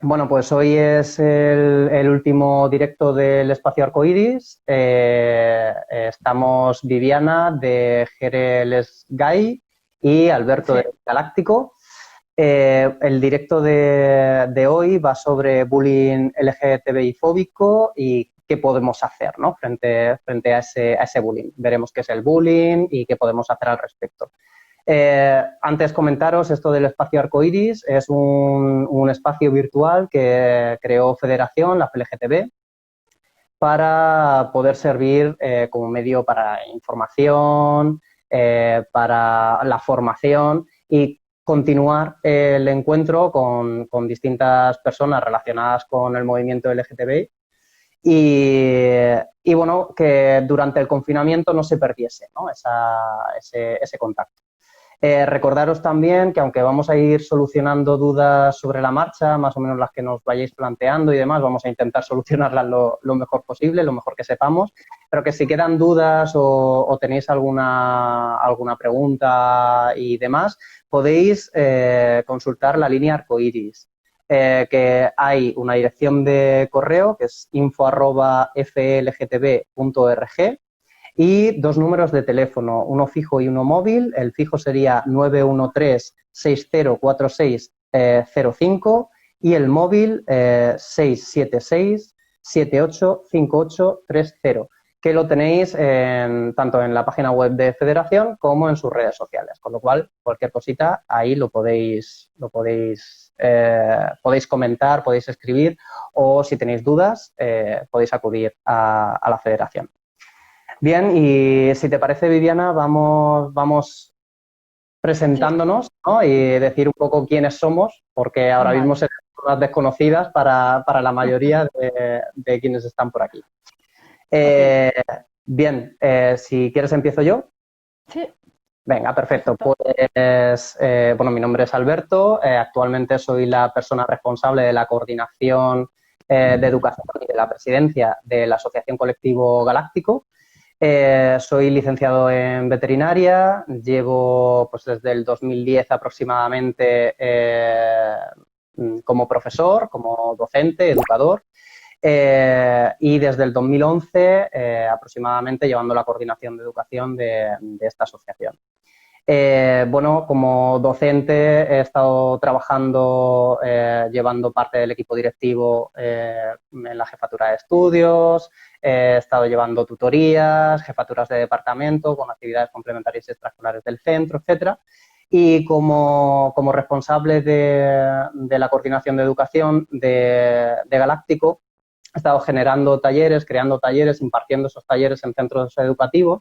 Bueno, pues hoy es el último directo del Espacio Arcoiris. Estamos Viviana de Jerez Gay y Alberto Sí, de Galáctico. El directo de hoy va sobre bullying LGTBI fóbico y qué podemos hacer, ¿no? frente a ese bullying. Veremos qué es el bullying y qué podemos hacer al respecto. Antes comentaros esto del espacio arcoiris, es un espacio virtual que creó Federación, la FLGTB, para poder servir como medio para información, para la formación y continuar el encuentro con distintas personas relacionadas con el movimiento LGTBI y bueno, que durante el confinamiento no se perdiese, ¿no? Ese contacto. Recordaros también que aunque vamos a ir solucionando dudas sobre la marcha, más o menos las que nos vayáis planteando y demás, vamos a intentar solucionarlas lo mejor posible, lo mejor que sepamos, pero que si quedan dudas o tenéis alguna pregunta y demás, podéis consultar la línea arcoiris, que hay una dirección de correo que es info@flgtb.org y dos números de teléfono, uno fijo y uno móvil. El fijo sería 913-604605 y el móvil 676-785830, que lo tenéis tanto en la página web de Federación como en sus redes sociales, con lo cual cualquier cosita ahí podéis comentar, podéis escribir o si tenéis dudas podéis acudir a la Federación. Bien, y si te parece, Viviana, vamos sí, presentándonos, ¿no? Y decir un poco quiénes somos, porque ahora mismo vale. serán personas desconocidas para la mayoría de quienes están por aquí. Ok, Eh, bien, si quieres empiezo yo. sí, Venga, perfecto. perfecto. Pues, bueno, mi nombre es Alberto. Actualmente soy la persona responsable de la coordinación de educación y de la presidencia de la Asociación Colectivo Galáctico. Soy licenciado en veterinaria, llevo pues desde el 2010 aproximadamente como profesor, como docente, educador, y desde el 2011 aproximadamente llevando la coordinación de educación de esta asociación. Bueno, como docente he estado trabajando, llevando parte del equipo directivo en la jefatura de estudios, he estado llevando tutorías, jefaturas de departamento con actividades complementarias y extraescolares del centro, etcétera. Y como responsable de la coordinación de educación de Galáctico, he estado generando talleres, creando talleres, impartiendo esos talleres en centros educativos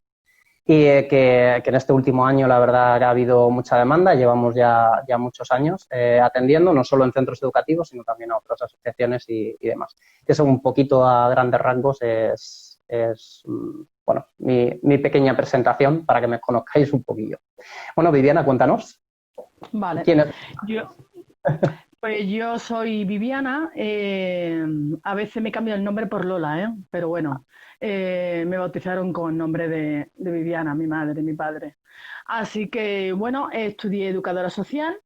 y que en este último año la verdad que ha habido mucha demanda, llevamos ya muchos años atendiendo, no solo en centros educativos, sino también a otras asociaciones y demás. Eso un poquito a grandes rasgos es bueno, mi pequeña presentación para que me conozcáis un poquillo. Bueno, Viviana, cuéntanos, Vale. ¿quién es? Yo, pues yo soy Viviana. A veces me cambio el nombre por Lola, ¿eh? Pero bueno, me bautizaron con el nombre de Viviana, mi madre, mi padre. Así que bueno, estudié educadora social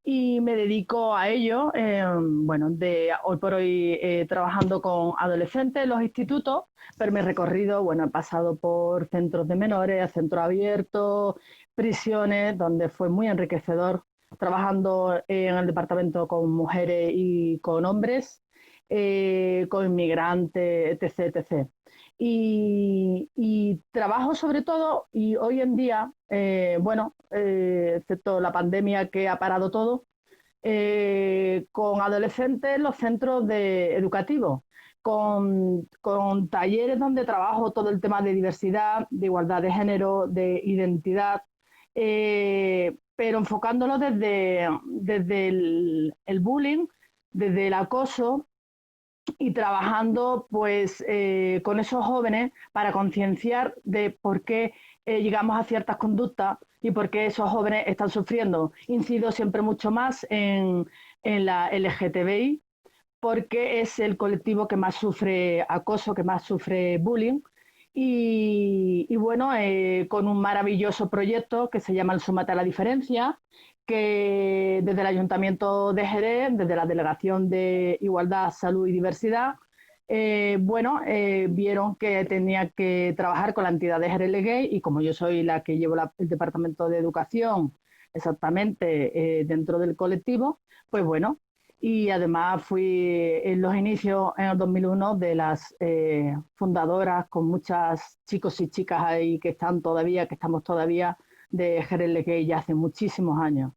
y me dedico a ello. Bueno, de hoy por hoy trabajando con adolescentes en los institutos, pero mi recorrido, bueno, he pasado por centros de menores, centros abiertos, prisiones, donde fue muy enriquecedor trabajando en el departamento con mujeres y con hombres, con inmigrantes, etc, etc. Y trabajo sobre todo, y hoy en día, bueno, excepto la pandemia que ha parado todo, con adolescentes en los centros educativos, con talleres donde trabajo todo el tema de diversidad, de igualdad de género, de identidad, pero enfocándolo desde el bullying, desde el acoso y trabajando pues con esos jóvenes para concienciar de por qué llegamos a ciertas conductas y por qué esos jóvenes están sufriendo. Incido siempre mucho más en la LGTBI porque es el colectivo que más sufre acoso, que más sufre bullying. Y bueno, con un maravilloso proyecto que se llama el Súmate a la Diferencia, que desde el Ayuntamiento de Jerez, desde la Delegación de Igualdad, Salud y Diversidad, vieron que tenía que trabajar con la entidad de Jerez Legué, y como yo soy la que llevo el Departamento de Educación exactamente dentro del colectivo, pues bueno, y además fui en los inicios en el 2001 de las fundadoras, con muchas chicos y chicas ahí que estamos todavía de Jerez Legué ya hace muchísimos años.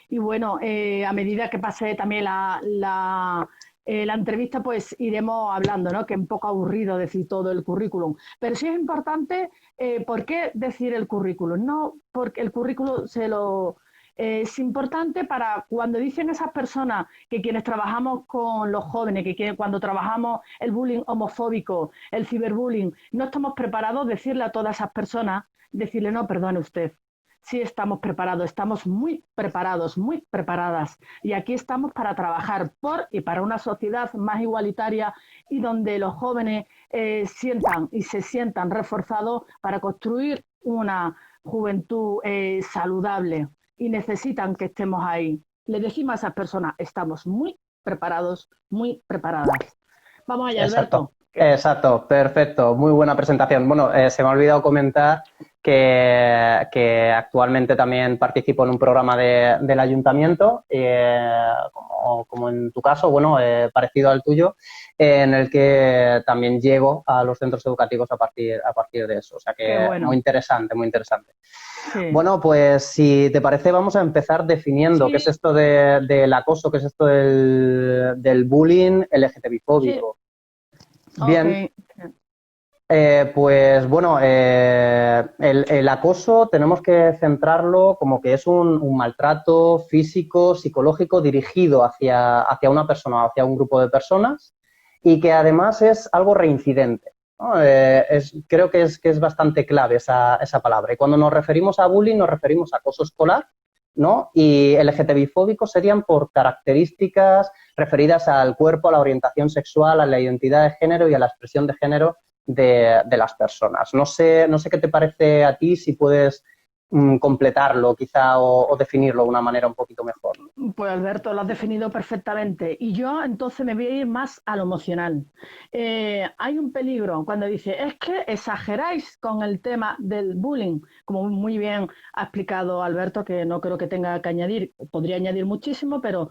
Y bueno, a medida que pase también la entrevista, pues iremos hablando, ¿no? Que es un poco aburrido decir todo el currículum. Pero sí es importante, ¿por qué decir el currículum? No, porque el currículum es importante para cuando dicen esas personas que quienes trabajamos con los jóvenes, cuando trabajamos el bullying homofóbico, el ciberbullying, no estamos preparados, decirle a todas esas personas, decirle, no, perdone usted, sí estamos preparados, estamos muy preparados, muy preparadas. Y aquí estamos para trabajar por y para una sociedad más igualitaria y donde los jóvenes sientan y se sientan reforzados para construir una juventud saludable, y necesitan que estemos ahí. Le decimos a esas personas, estamos muy preparados, muy preparadas. Vamos allá, Exacto. Alberto. Exacto, perfecto, muy buena presentación. Bueno, se me ha olvidado comentar que actualmente también participo en un programa del ayuntamiento, como en tu caso, bueno, parecido al tuyo, en el que también llego a los centros educativos a partir de eso. O sea que bueno. muy interesante, muy interesante. Sí. Bueno, pues si te parece vamos a empezar definiendo qué es esto del acoso, qué es esto del bullying LGTBI-fóbico. Sí. Bien, Okay. pues bueno, el acoso tenemos que centrarlo como que es un maltrato físico, psicológico dirigido hacia una persona, hacia un grupo de personas, y que además es algo reincidente, ¿no? Creo que es bastante clave esa palabra. Y cuando nos referimos a bullying nos referimos a acoso escolar, ¿no? Y LGTBI-fóbico serían por características referidas al cuerpo, a la orientación sexual, a la identidad de género y a la expresión de género de las personas. No sé qué te parece a ti, si puedes completarlo quizá o definirlo de una manera un poquito mejor. Pues Alberto, lo has definido perfectamente. Y yo entonces me voy a ir más a lo emocional. Hay un peligro cuando dice, es que exageráis con el tema del bullying, como muy bien ha explicado Alberto, que no creo que tenga que añadir, podría añadir muchísimo, pero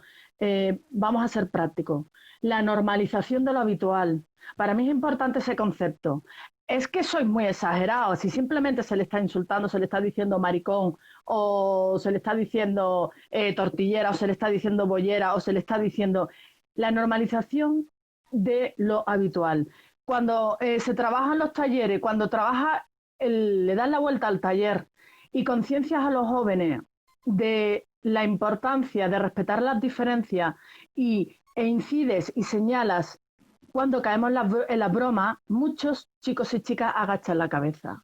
vamos a ser prácticos. La normalización de lo habitual. Para mí es importante ese concepto. Es que sois muy exagerados. Si simplemente se le está insultando, se le está diciendo maricón, o se le está diciendo tortillera, o se le está diciendo bollera, o se le está diciendo la normalización de lo habitual. Cuando se trabaja en los talleres, cuando le das la vuelta al taller y conciencias a los jóvenes de la importancia de respetar las diferencias e incides y señalas cuando caemos en la broma, muchos chicos y chicas agachan la cabeza.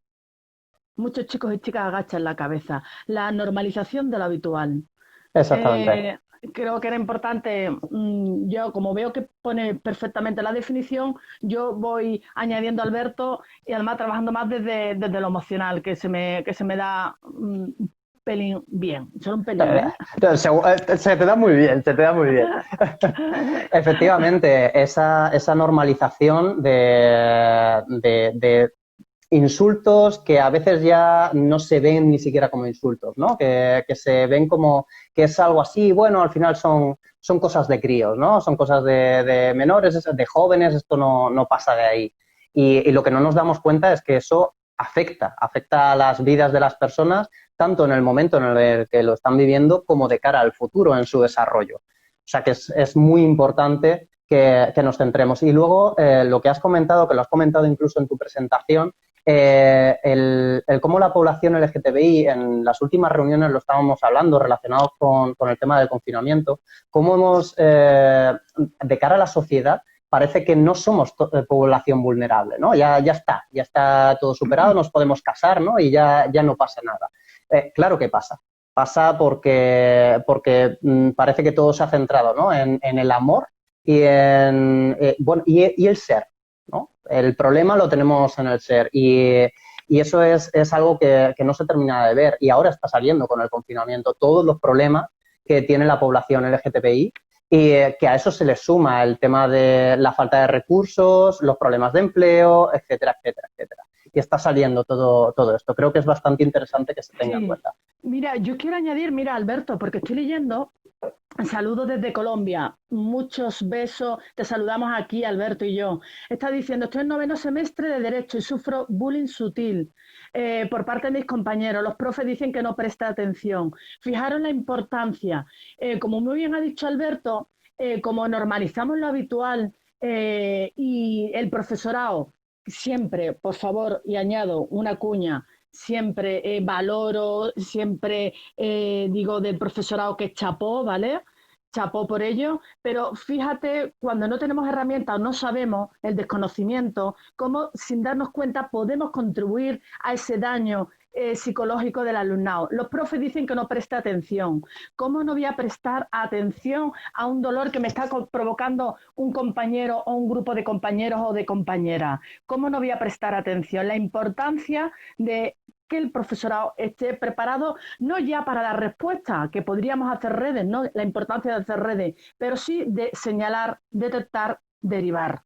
Muchos chicos y chicas agachan la cabeza. La normalización de lo habitual. Exactamente. Creo que era importante, yo como veo que pone perfectamente la definición, yo voy añadiendo a Alberto y además trabajando más desde lo emocional, que se me da un pelín bien, solo un pelín, ¿eh? Se te da muy bien, se te da muy bien. Efectivamente, esa normalización de insultos que a veces ya no se ven ni siquiera como insultos, ¿no? Que se ven como que es algo así, bueno, al final son cosas de críos, ¿no? Son cosas de menores, de jóvenes, esto no pasa de ahí. Y lo que no nos damos cuenta es que eso afecta a las vidas de las personas, tanto en el momento en el que lo están viviendo como de cara al futuro en su desarrollo. O sea que es muy importante que nos centremos. Y luego lo que has comentado, que lo has comentado incluso en tu presentación, el cómo la población LGTBI, en las últimas reuniones lo estábamos hablando relacionados con el tema del confinamiento, cómo hemos, de cara a la sociedad, parece que no somos población vulnerable, ¿no? Ya está todo superado, nos podemos casar, ¿no? Y ya no pasa nada. Claro que pasa. Pasa porque parece que todo se ha centrado, ¿no? En el amor y y el ser, ¿no? El problema lo tenemos en el ser y eso es algo que no se termina de ver, y ahora está saliendo con el confinamiento. Todos los problemas que tiene la población LGTBI y que a eso se le suma el tema de la falta de recursos, los problemas de empleo, etcétera, etcétera, etcétera. Y está saliendo todo esto. Creo que es bastante interesante que se tenga en Sí. cuenta. Mira, yo quiero añadir, mira, Alberto, porque estoy leyendo. Saludos desde Colombia, muchos besos, te saludamos aquí, Alberto y yo. Está diciendo, estoy en noveno semestre de Derecho y sufro bullying sutil por parte de mis compañeros. Los profes dicen que no presta atención. Fijaros la importancia. Como muy bien ha dicho Alberto, como normalizamos lo habitual y el profesorado, siempre, por favor, y añado una cuña, siempre valoro, siempre digo del profesorado que es chapó, ¿vale? Chapó por ello, pero fíjate, cuando no tenemos herramientas o no sabemos el desconocimiento, cómo sin darnos cuenta podemos contribuir a ese daño psicológico del alumnado. Los profes dicen que no presta atención. ¿Cómo no voy a prestar atención a un dolor que me está provocando un compañero o un grupo de compañeros o de compañeras? ¿Cómo no voy a prestar atención? La importancia de que el profesorado esté preparado no ya para dar respuesta, que podríamos hacer redes, no la importancia de hacer redes, pero sí de señalar, detectar, derivar.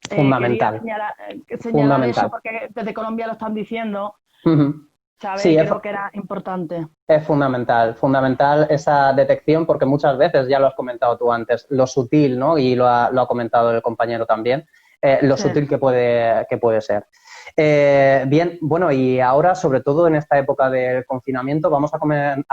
Quería Fundamental, señalar eso fundamental. porque desde Colombia lo están diciendo, Ujú. ¿sabes? Sí, Y creo que era importante. es fundamental, fundamental esa detección porque muchas veces, ya lo has comentado tú antes, lo sutil, ¿no? Y lo ha comentado el compañero también, lo Sí, sutil que puede ser. Bien, bueno, y ahora, sobre todo en esta época del confinamiento, vamos a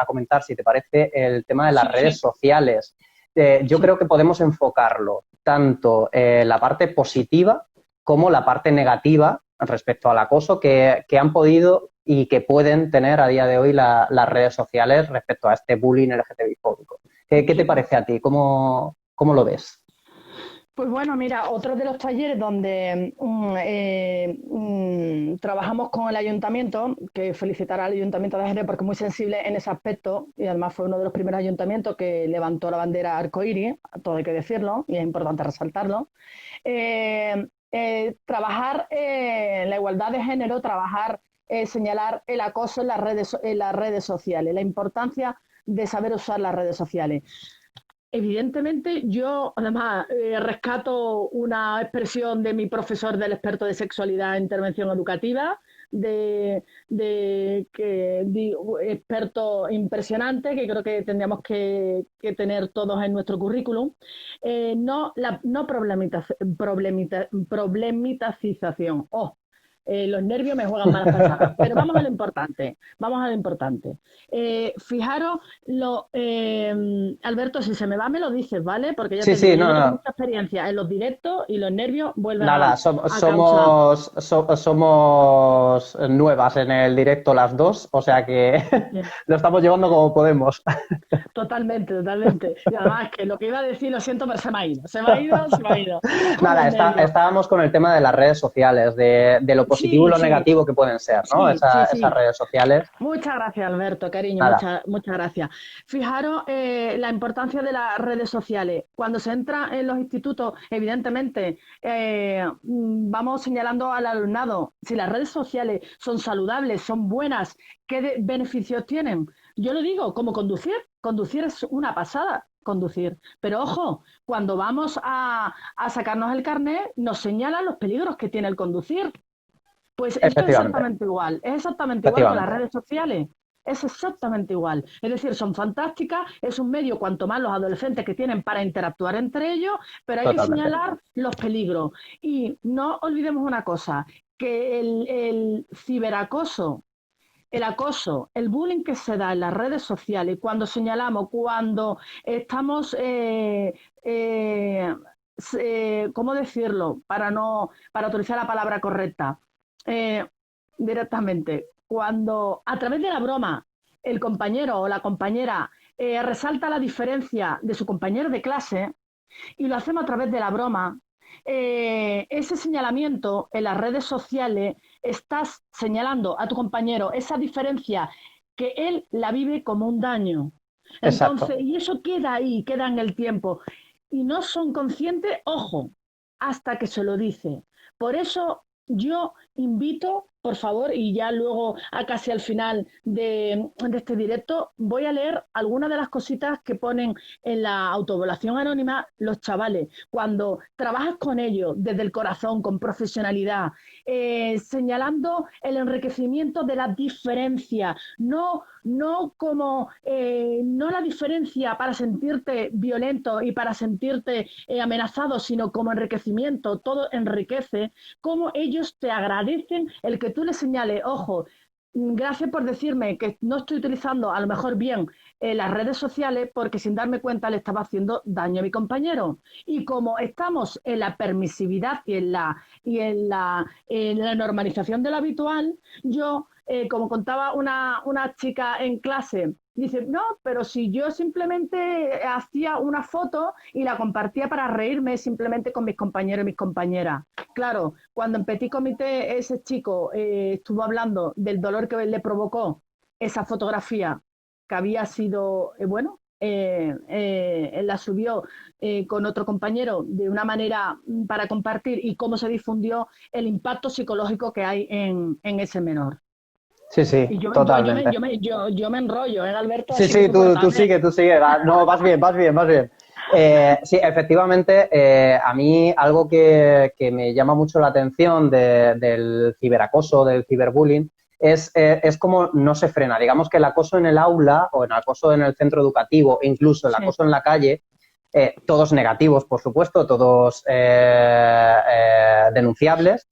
comentar, si te parece, el tema de las sí, redes sí, sociales. Yo sí. creo que podemos enfocarlo tanto la parte positiva como la parte negativa respecto al acoso que han podido y que pueden tener a día de hoy las redes sociales respecto a este bullying LGTBI-fóbico. ¿Qué te parece a ti? ¿Cómo lo ves? Pues bueno, mira, otro de los talleres donde trabajamos con el ayuntamiento, que felicitar al ayuntamiento de Jerez porque es muy sensible en ese aspecto y además fue uno de los primeros ayuntamientos que levantó la bandera arcoíris, todo hay que decirlo y es importante resaltarlo. Trabajar la igualdad de género, trabajar, señalar el acoso en las redes sociales, la importancia de saber usar las redes sociales. Evidentemente, yo además rescato una expresión de mi profesor del experto de sexualidad e intervención educativa, experto impresionante que creo que tendríamos que tener todos en nuestro currículum. No problematización. Los nervios me juegan malas pasadas, pero vamos a lo importante, vamos a lo importante. Fijaros, Alberto, si se me va me lo dices, ¿vale? Porque ya Sí, te digo, sí, yo no, no tengo no. mucha experiencia en los directos y los nervios vuelven Nada, a causar. somos nuevas en el directo las dos, o sea que Sí. lo estamos llevando como podemos. Totalmente, totalmente. Y además que lo que iba a decir, lo siento, pero se me ha ido. Se me ha ido, se me ha ido. Con los Nada, nervios. estábamos con el tema de las redes sociales, de lo positivo y Sí, lo sí, negativo que pueden ser, ¿no? sí, sí, Esas sí. redes sociales. Muchas gracias, Alberto, cariño, Nada, muchas gracias. Fijaros la importancia de las redes sociales. Cuando se entra en los institutos, evidentemente, vamos señalando al alumnado, si las redes sociales son saludables, son buenas, ¿qué beneficios tienen? Yo lo digo, como conducir, conducir es una pasada. Conducir. Pero ojo, cuando vamos a sacarnos el carnet, nos señalan los peligros que tiene el conducir. Pues esto efectivamente, es exactamente igual con las efectivamente, redes sociales. Es exactamente igual. Es decir, son fantásticas, es un medio cuanto más los adolescentes que tienen para interactuar entre ellos, pero hay que totalmente. señalar los peligros. Y no olvidemos una cosa, que el ciberacoso, el acoso, el bullying que se da en las redes sociales, cuando señalamos, cuando estamos, ¿cómo decirlo? Para utilizar la palabra correcta, eh, directamente, cuando a través de la broma el compañero o la compañera resalta la diferencia de su compañero de clase y lo hacemos a través de la broma, ese señalamiento en las redes sociales estás señalando a tu compañero esa diferencia que él la vive como un daño. Entonces, Exacto. y eso queda ahí, queda en el tiempo. Y no son conscientes, ojo, hasta que se lo dice. Por eso yo invito por favor, y ya luego, casi al final de este directo, voy a leer algunas de las cositas que ponen en la autoevaluación anónima los chavales. Cuando trabajas con ellos desde el corazón, con profesionalidad, señalando el enriquecimiento de la diferencia, no la diferencia para sentirte violento y para sentirte amenazado, sino como enriquecimiento, todo enriquece, como ellos te agradecen el que tú les señales, ojo, gracias por decirme que no estoy utilizando a lo mejor bien las redes sociales porque sin darme cuenta le estaba haciendo daño a mi compañero. Y como estamos en la permisividad y en la normalización de lo habitual, yo, como contaba una chica en clase, dice, no, pero si yo simplemente hacía una foto y la compartía para reírme simplemente con mis compañeros y mis compañeras. Claro, cuando en Petit Comité ese chico estuvo hablando del dolor que le provocó esa fotografía que había sido, él la subió con otro compañero de una manera para compartir y cómo se difundió el impacto psicológico que hay en ese menor. Sí, sí, Y totalmente. yo me enrollo, ¿eh, Alberto? Sí, Así que sí, tú tú córtame. sigue, tú sigue. No, vas bien, vas bien, vas bien. Sí, efectivamente, a mí algo que me llama mucho la atención del ciberacoso, del ciberbullying, es como no se frena. Digamos que el acoso en el aula o el acoso en el centro educativo, e incluso el Sí. acoso en la calle, todos negativos, por supuesto, todos denunciables.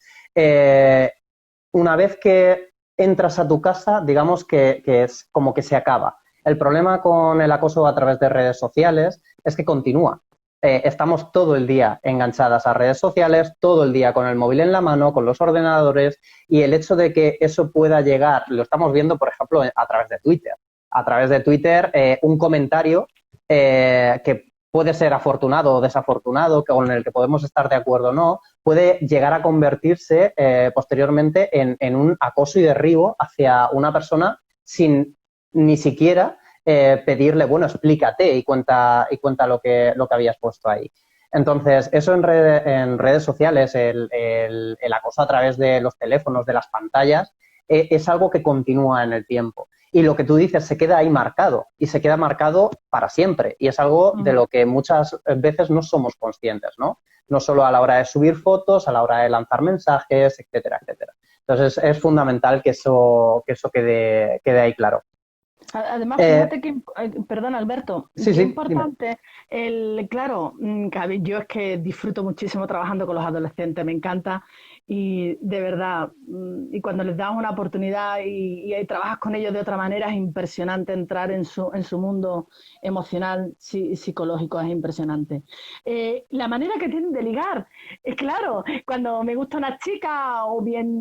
Una vez que entras a tu casa, digamos que es como que se acaba. El problema con el acoso a través de redes sociales es que continúa. Estamos todo el día enganchadas a redes sociales, todo el día con el móvil en la mano, con los ordenadores, y el hecho de que eso pueda llegar, lo estamos viendo, por ejemplo, a través de Twitter. A través de Twitter, un comentario que puede ser afortunado o desafortunado, con el que podemos estar de acuerdo o no, puede llegar a convertirse posteriormente en un acoso y derribo hacia una persona sin ni siquiera pedirle, bueno, explícate y cuenta lo que habías puesto ahí. Entonces, eso en redes sociales, el acoso a través de los teléfonos, de las pantallas, es algo que continúa en el tiempo. Y lo que tú dices se queda ahí marcado y se queda marcado para siempre. Y es algo de lo que muchas veces no somos conscientes, ¿no? No solo a la hora de subir fotos, a la hora de lanzar mensajes, etcétera, etcétera. Entonces es fundamental que eso quede ahí claro. Además, fíjate que, perdón, Alberto, Sí, qué sí, dime. importante claro, yo es que disfruto muchísimo trabajando con los adolescentes, me encanta y de verdad, y cuando les das una oportunidad y trabajas con ellos de otra manera, es impresionante entrar en su mundo emocional, psicológico, es impresionante. La manera que tienen de ligar, es claro, cuando me gusta una chica o bien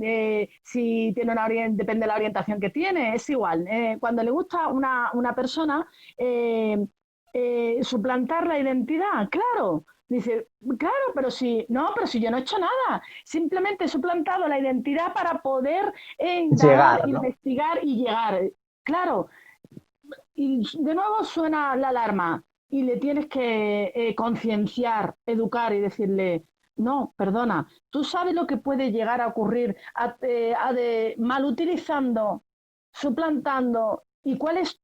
si tiene depende de la orientación que tiene, es igual. Cuando le gusta una persona, suplantar la identidad, claro. Dice, claro, pero si yo no he hecho nada, simplemente he suplantado la identidad para poder indagar, Llegar, ¿no? investigar y llegar. Claro, y de nuevo suena la alarma y le tienes que concienciar, educar y decirle, no, perdona, tú sabes lo que puede llegar a ocurrir mal utilizando, suplantando. ¿Y cuál es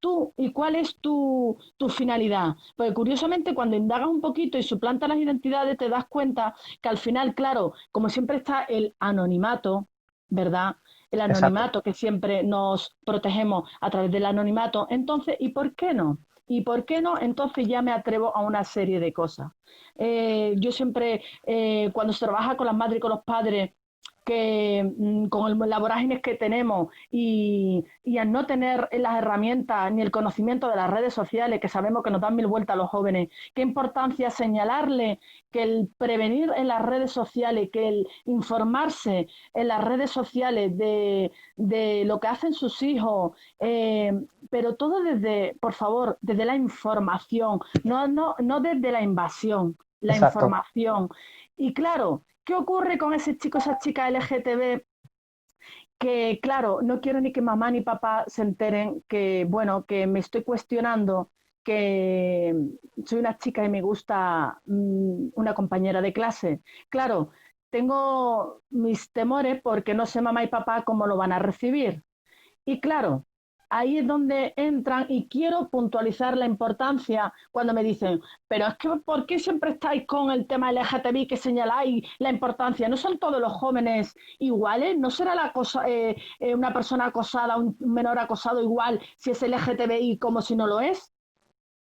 tu finalidad? Porque curiosamente cuando indagas un poquito y suplantas las identidades te das cuenta que al final, claro, como siempre está el anonimato, ¿verdad? El Exacto. anonimato, que siempre nos protegemos a través del anonimato. Entonces, ¿y por qué no? ¿Y por qué no? Entonces ya me atrevo a una serie de cosas. Yo siempre, cuando se trabaja con las madres y con los padres, que las vorágines que tenemos y al no tener las herramientas ni el conocimiento de las redes sociales, que sabemos que nos dan mil vueltas a los jóvenes, qué importancia señalarle que el prevenir en las redes sociales, que el informarse en las redes sociales de lo que hacen sus hijos, pero todo desde, por favor, desde la información, no desde la invasión, la Exacto. información. Y claro, ¿qué ocurre con ese chico, esa chica LGTB? Que claro, no quiero ni que mamá ni papá se enteren que, bueno, que me estoy cuestionando que soy una chica y me gusta una compañera de clase. Claro, tengo mis temores porque no sé mamá y papá cómo lo van a recibir. Y claro, ahí es donde entran y quiero puntualizar la importancia cuando me dicen, pero es que ¿por qué siempre estáis con el tema LGTBI que señaláis la importancia? ¿No son todos los jóvenes iguales? ¿No será una persona acosada, un menor acosado igual si es LGTBI como si no lo es?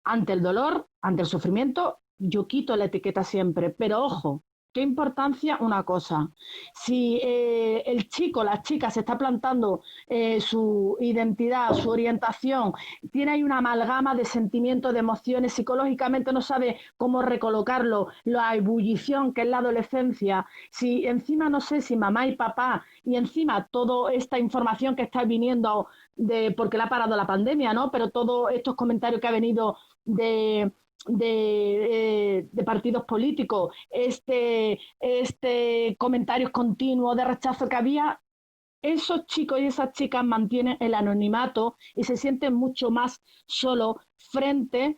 Ante el dolor, ante el sufrimiento, yo quito la etiqueta siempre, pero ojo, qué importancia una cosa. Si el chico, la chica se está plantando su identidad, su orientación, tiene ahí una amalgama de sentimientos, de emociones, psicológicamente no sabe cómo recolocarlo, la ebullición que es la adolescencia, si encima no sé si mamá y papá y encima toda esta información que está viniendo porque le ha parado la pandemia, ¿no? Pero todos estos comentarios que ha venido de, de partidos políticos, este comentarios continuos de rechazo que había, esos chicos y esas chicas mantienen el anonimato y se sienten mucho más solos frente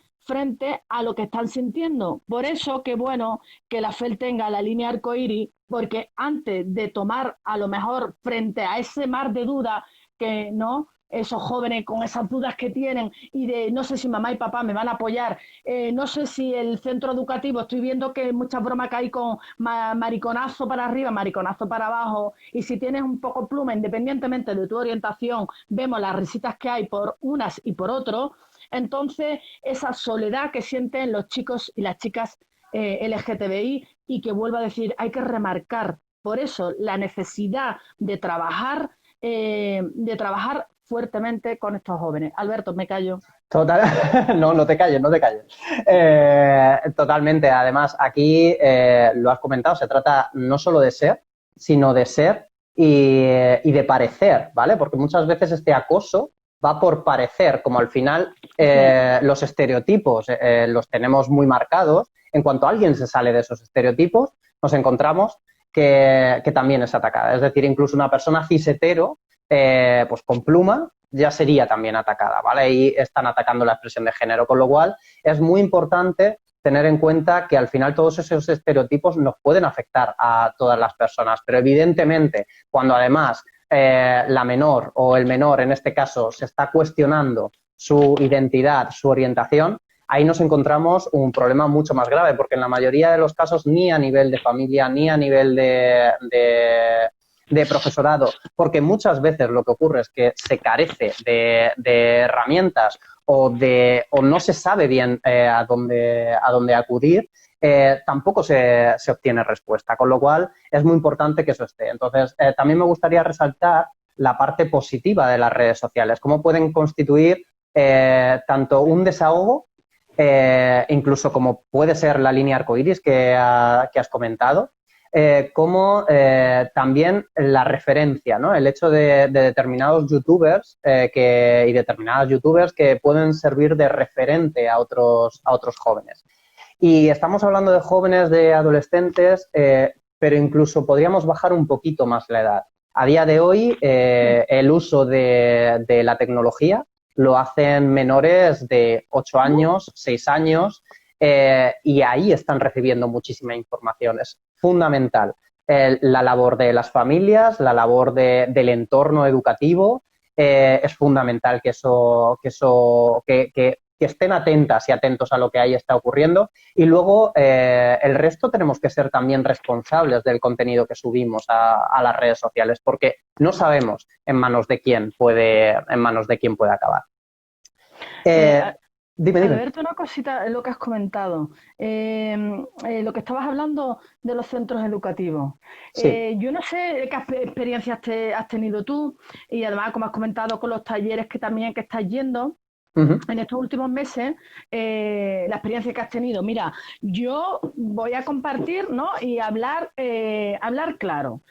a lo que están sintiendo. Por eso que bueno que la FEL tenga la línea arcoíris, porque antes de tomar a lo mejor frente a ese mar de dudas que no esos jóvenes con esas dudas que tienen y de no sé si mamá y papá me van a apoyar, no sé si el centro educativo, estoy viendo que muchas bromas que hay con mariconazo para arriba, mariconazo para abajo, y si tienes un poco pluma, independientemente de tu orientación, vemos las risitas que hay por unas y por otros, entonces esa soledad que sienten los chicos y las chicas LGTBI y que vuelvo a decir, hay que remarcar por eso la necesidad de trabajar fuertemente con estos jóvenes. Alberto, me callo. Total, no, no te calles, no te calles. Totalmente. Además, aquí lo has comentado, se trata no solo de ser, sino de ser y de parecer, ¿vale? Porque muchas veces este acoso va por parecer, como al final los estereotipos los tenemos muy marcados. En cuanto alguien se sale de esos estereotipos, nos encontramos que también es atacada. Es decir, incluso una persona cis-hetero, pues con pluma, ya sería también atacada, ¿vale? Y están atacando la expresión de género, con lo cual es muy importante tener en cuenta que al final todos esos estereotipos nos pueden afectar a todas las personas, pero evidentemente cuando además la menor o el menor en este caso se está cuestionando su identidad, su orientación, ahí nos encontramos un problema mucho más grave, porque en la mayoría de los casos ni a nivel de familia ni a nivel de profesorado, porque muchas veces lo que ocurre es que se carece de herramientas o no se sabe bien a dónde acudir, tampoco se obtiene respuesta, con lo cual es muy importante que eso esté. Entonces, también me gustaría resaltar la parte positiva de las redes sociales, cómo pueden constituir tanto un desahogo, incluso como puede ser la línea arcoíris que has comentado, como también la referencia, ¿no? El hecho de determinados youtubers y determinadas youtubers que pueden servir de referente a otros jóvenes. Y estamos hablando de jóvenes, de adolescentes, pero incluso podríamos bajar un poquito más la edad. A día de hoy, el uso de la tecnología lo hacen menores de 8 años, 6 años, y ahí están recibiendo muchísima información. Es fundamental la labor de las familias, la labor del entorno educativo. Es fundamental que estén atentas y atentos a lo que ahí está ocurriendo. Y luego el resto tenemos que ser también responsables del contenido que subimos a las redes sociales, porque no sabemos en manos de quién puede acabar. Dime. Alberto, una cosita, lo que has comentado, lo que estabas hablando de los centros educativos. Sí. Yo no sé qué experiencias has tenido tú y además, como has comentado, con los talleres que estás yendo. En estos últimos meses, la experiencia que has tenido. Mira, yo voy a compartir, ¿no? Y hablar claro.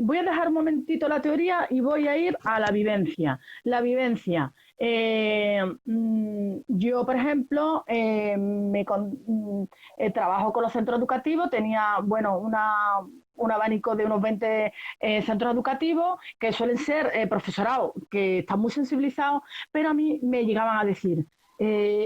Voy a dejar un momentito la teoría y voy a ir a la vivencia. La vivencia. Yo, por ejemplo, trabajo con los centros educativos, tenía, bueno, un abanico de unos 20 centros educativos que suelen ser profesorado, que están muy sensibilizados, pero a mí me llegaban a decir,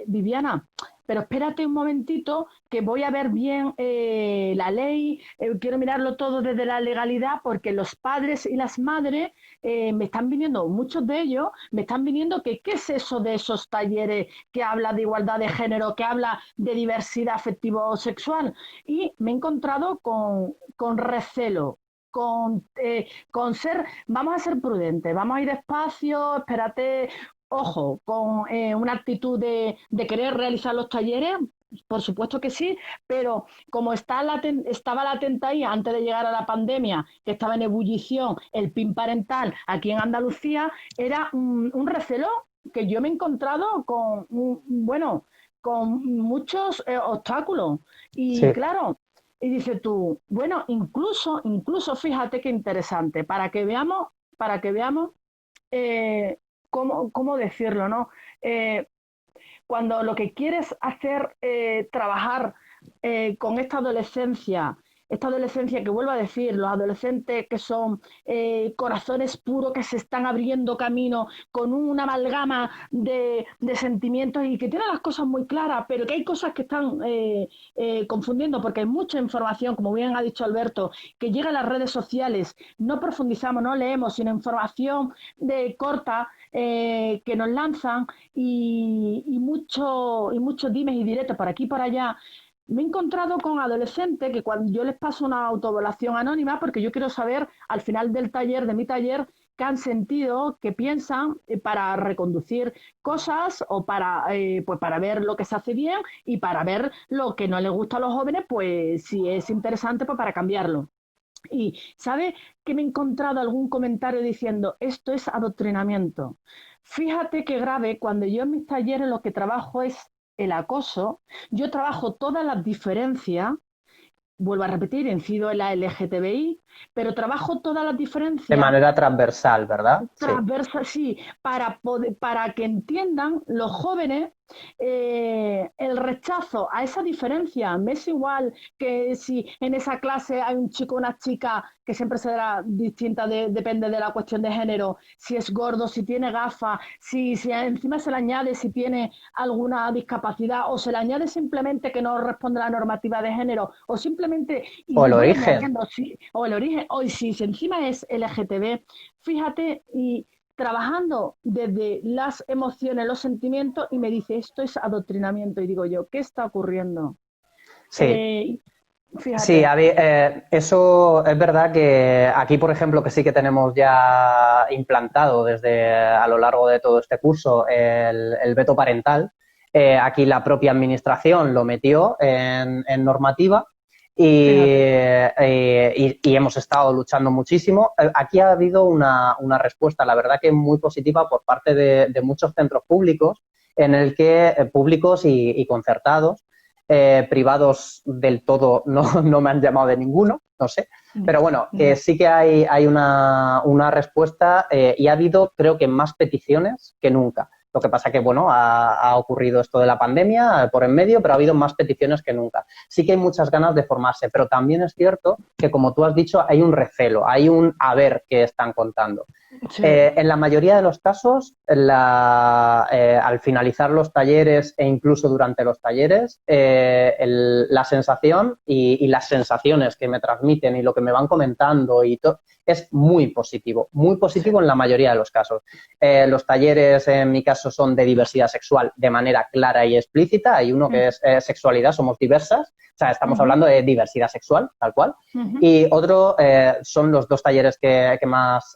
Viviana, pero espérate un momentito que voy a ver bien la ley, quiero mirarlo todo desde la legalidad, porque los padres y las madres me están viniendo, muchos de ellos me están viniendo que qué es eso de esos talleres que habla de igualdad de género, que habla de diversidad afectivo-sexual. Y me he encontrado con recelo, con ser, vamos a ser prudentes, vamos a ir despacio, espérate, ojo, con una actitud de querer realizar los talleres, por supuesto que sí, pero como estaba latente ahí antes de llegar a la pandemia, que estaba en ebullición el PIN parental aquí en Andalucía, era un recelo que yo me he encontrado bueno, con muchos obstáculos. Y Sí. claro, y dices tú, bueno, incluso fíjate qué interesante, para que veamos cómo decirlo, ¿no? Eh, Cuando lo que quieres hacer, trabajar con esta adolescencia que vuelvo a decir, los adolescentes que son corazones puros que se están abriendo camino con una amalgama de sentimientos y que tienen las cosas muy claras, pero que hay cosas que están confundiendo porque hay mucha información, como bien ha dicho Alberto, que llega a las redes sociales, no profundizamos, no leemos, sino información corta que nos lanzan y muchos dimes y diretes por aquí y por allá. Me he encontrado con adolescentes que cuando yo les paso una autoevaluación anónima, porque yo quiero saber al final del taller, de mi taller, qué han sentido, qué piensan para reconducir cosas o pues para ver lo que se hace bien y para ver lo que no les gusta a los jóvenes, pues si es interesante, pues para cambiarlo. Y ¿sabe que me he encontrado algún comentario diciendo esto es adoctrinamiento? Fíjate qué grave, cuando yo en mis talleres lo que trabajo es el acoso, yo trabajo todas las diferencias, vuelvo a repetir, incido en la LGTBI, pero trabajo todas las De diferencias manera transversal, ¿verdad? Sí. transversa, sí, para que entiendan los jóvenes el rechazo a esa diferencia. Me es igual que si en esa clase hay un chico o una chica que siempre será distinta, depende de la cuestión de género, si es gordo, si tiene gafas, si encima se le añade si tiene alguna discapacidad o se le añade simplemente que no responde a la normativa de género o simplemente, O y el voy origen. añadiendo, o el origen, o si encima es LGTB, fíjate, y trabajando desde las emociones, los sentimientos, y me dice, esto es adoctrinamiento. Y digo yo, ¿qué está ocurriendo? Sí. Eh, Sí, Fíjate. eso es verdad que aquí, por ejemplo, que sí que tenemos ya implantado desde a lo largo de todo este curso el veto parental. Aquí la propia administración lo metió en normativa Fíjate. y hemos estado luchando muchísimo. Aquí ha habido una respuesta, la verdad que muy positiva por parte de muchos centros públicos, en el que públicos y concertados, privados del todo no me han llamado de ninguno, no sé. Pero bueno, que Ya. sí que hay una respuesta y ha habido, creo que, más peticiones que nunca. Lo que pasa que, bueno, ha ocurrido esto de la pandemia por en medio, pero ha habido más peticiones que nunca. Sí que hay muchas ganas de formarse, pero también es cierto que, como tú has dicho, hay un recelo, hay un a ver qué están contando. Sí. En la mayoría de los casos, al finalizar los talleres e incluso durante los talleres, la sensación y las sensaciones que me transmiten y lo que me van comentando es muy Sí. positivo en la mayoría de los casos. Los talleres, en mi caso, son de diversidad sexual de manera clara y explícita. Hay uno que es sexualidad, somos diversas, o sea, estamos Ujú, hablando de diversidad sexual, tal cual. ujú. Y otro son los dos talleres que más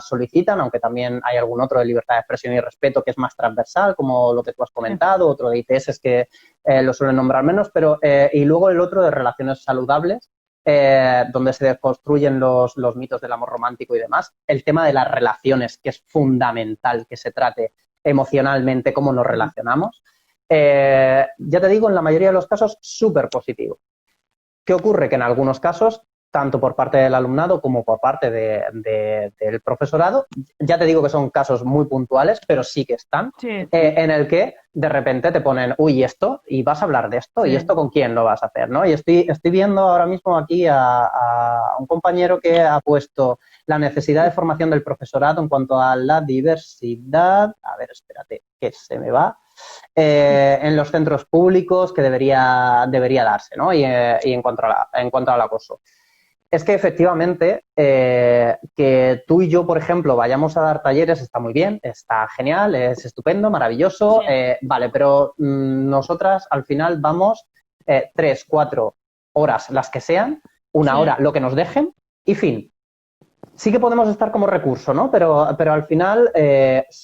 solicitan, aunque también hay algún otro de libertad de expresión y respeto que es más transversal, como lo que tú has Sí. comentado, otro de ITS que lo suelen nombrar menos, pero y luego el otro de relaciones saludables, donde se deconstruyen los mitos del amor romántico y demás. El tema de las relaciones, que es fundamental que se trate emocionalmente cómo nos relacionamos. Ya te digo, en la mayoría de los casos, súper positivo. ¿Qué ocurre? Que en algunos casos, tanto por parte del alumnado como por parte del profesorado, ya te digo que son casos muy puntuales, pero sí que están, Sí, en el que de repente te ponen, uy, esto, y vas a hablar de esto, y sí. esto con quién lo vas a hacer, ¿no? Y estoy viendo ahora mismo aquí a un compañero que ha puesto la necesidad de formación del profesorado en cuanto a la diversidad. A ver, espérate, que se me va. en los centros públicos que debería darse, ¿no? Y en cuanto al acoso. Es que efectivamente que tú y yo, por ejemplo, vayamos a dar talleres está muy bien, está genial, es estupendo, maravilloso, Sí, vale, pero nosotras al final vamos 3, 4 horas, las que sean, una sí, hora, lo que nos dejen y fin. Sí que podemos estar como recurso, ¿no? Pero al final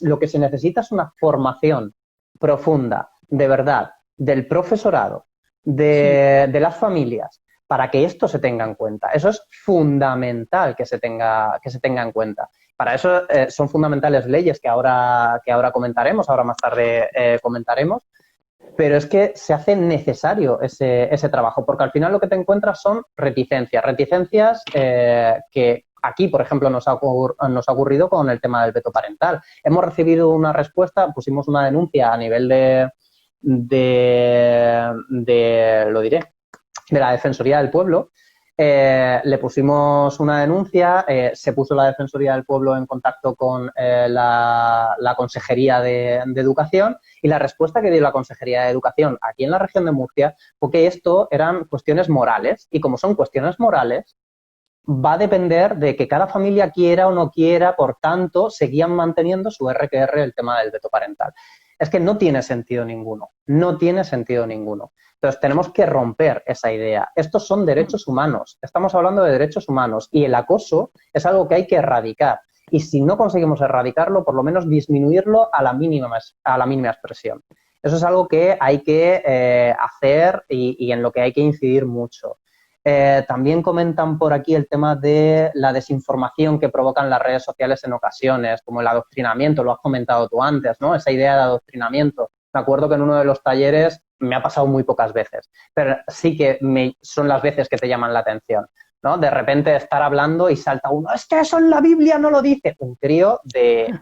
lo que se necesita es una formación profunda, de verdad, del profesorado, sí. de las familias, para que esto se tenga en cuenta. Eso es fundamental que se tenga en cuenta. Para eso son fundamentales leyes que ahora comentaremos, ahora más tarde comentaremos, pero es que se hace necesario ese trabajo, porque al final lo que te encuentras son reticencias que aquí, por ejemplo, nos ha ocurrido con el tema del veto parental. Hemos recibido una respuesta, pusimos una denuncia a nivel lo diré, de la Defensoría del Pueblo. Le pusimos una denuncia, se puso la Defensoría del Pueblo en contacto con la Consejería de Educación y la respuesta que dio la Consejería de Educación aquí en la región de Murcia fue que esto eran cuestiones morales y como son cuestiones morales, va a depender de que cada familia quiera o no quiera, por tanto, seguían manteniendo su RQR el tema del veto parental. Es que no tiene sentido ninguno, no tiene sentido ninguno. Entonces, tenemos que romper esa idea. Estos son derechos humanos, estamos hablando de derechos humanos y el acoso es algo que hay que erradicar. Y si no conseguimos erradicarlo, por lo menos disminuirlo a la mínima expresión. Eso es algo que hay que hacer y en lo que hay que incidir mucho. También comentan por aquí el tema de la desinformación que provocan las redes sociales en ocasiones, como el adoctrinamiento, lo has comentado tú antes, ¿no? Esa idea de adoctrinamiento. Me acuerdo que en uno de los talleres me ha pasado muy pocas veces, pero sí que son las veces que te llaman la atención, ¿no? De repente estar hablando y salta uno, es que eso en la Biblia no lo dice. Un crío de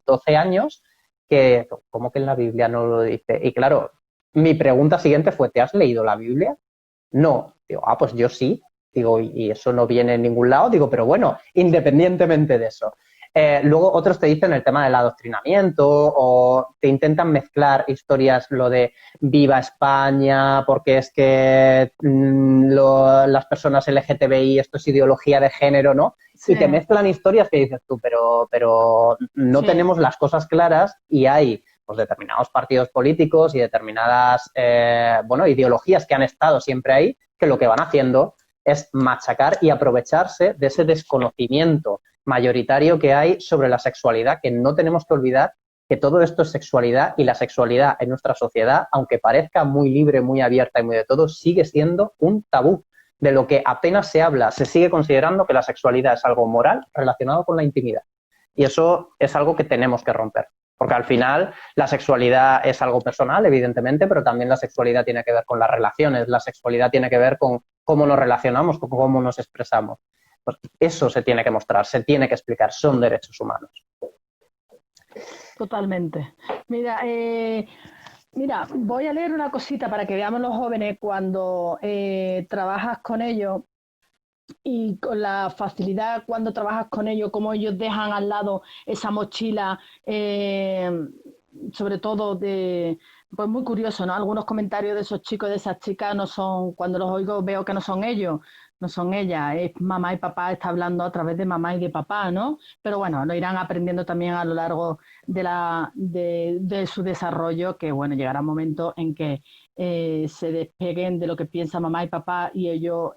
12 años que, ¿cómo que en la Biblia no lo dice? Y claro, mi pregunta siguiente fue, ¿te has leído la Biblia? No. Digo, pues yo sí. Digo, y eso no viene en ningún lado. Digo, pero bueno, independientemente de eso. Luego otros te dicen el tema del adoctrinamiento o te intentan mezclar historias, lo de viva España, porque es que las personas LGTBI, esto es ideología de género, ¿no? Sí, Y te mezclan historias que dices tú, pero no sí, tenemos las cosas claras y hay pues determinados partidos políticos y determinadas ideologías que han estado siempre ahí, que lo que van haciendo es machacar y aprovecharse de ese desconocimiento mayoritario que hay sobre la sexualidad, que no tenemos que olvidar que todo esto es sexualidad y la sexualidad en nuestra sociedad, aunque parezca muy libre, muy abierta y muy de todo, sigue siendo un tabú. De lo que apenas se habla, se sigue considerando que la sexualidad es algo moral relacionado con la intimidad. Y eso es algo que tenemos que romper. Porque al final la sexualidad es algo personal, evidentemente, pero también la sexualidad tiene que ver con las relaciones, la sexualidad tiene que ver con cómo nos relacionamos, con cómo nos expresamos. Pues eso se tiene que mostrar, se tiene que explicar, son derechos humanos. totalmente. Mira, mira, voy a leer una cosita para que veamos los jóvenes cuando trabajas con ellos y con la facilidad cuando trabajas con ellos, cómo ellos dejan al lado esa mochila, sobre todo pues muy curioso, ¿no? Algunos comentarios de esos chicos, de esas chicas, no son, cuando los oigo veo que no son ellos, no son ellas, es mamá y papá, está hablando a través de mamá y de papá, ¿no? Pero bueno, lo irán aprendiendo también a lo largo de su desarrollo, que bueno, llegará un momento en que se despeguen de lo que piensa mamá y papá y ellos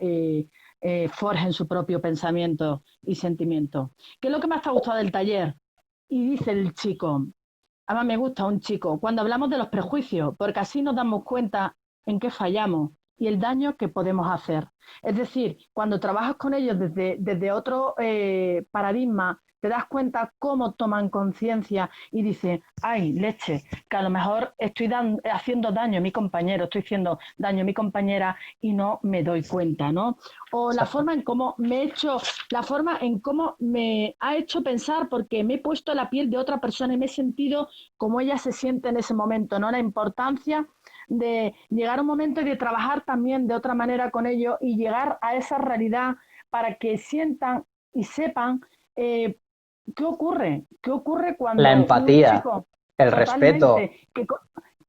forjen su propio pensamiento y sentimiento. ¿Qué es lo que más te ha gustado del taller? Y dice el chico, además me gusta un chico, cuando hablamos de los prejuicios, porque así nos damos cuenta en qué fallamos y el daño que podemos hacer. Es decir, cuando trabajas con ellos desde otro paradigma, te das cuenta cómo toman conciencia y dicen, ay, leche, que a lo mejor estoy haciendo daño a mi compañero, estoy haciendo daño a mi compañera y no me doy cuenta, ¿no? O la Exacto. forma en cómo la forma en cómo me ha hecho pensar porque me he puesto la piel de otra persona y me he sentido como ella se siente en ese momento, ¿no? La importancia de llegar a un momento y de trabajar también de otra manera con ellos y llegar a esa realidad para que sientan y sepan eh, qué ocurre La cuando un empatía, chico el respeto. totalmente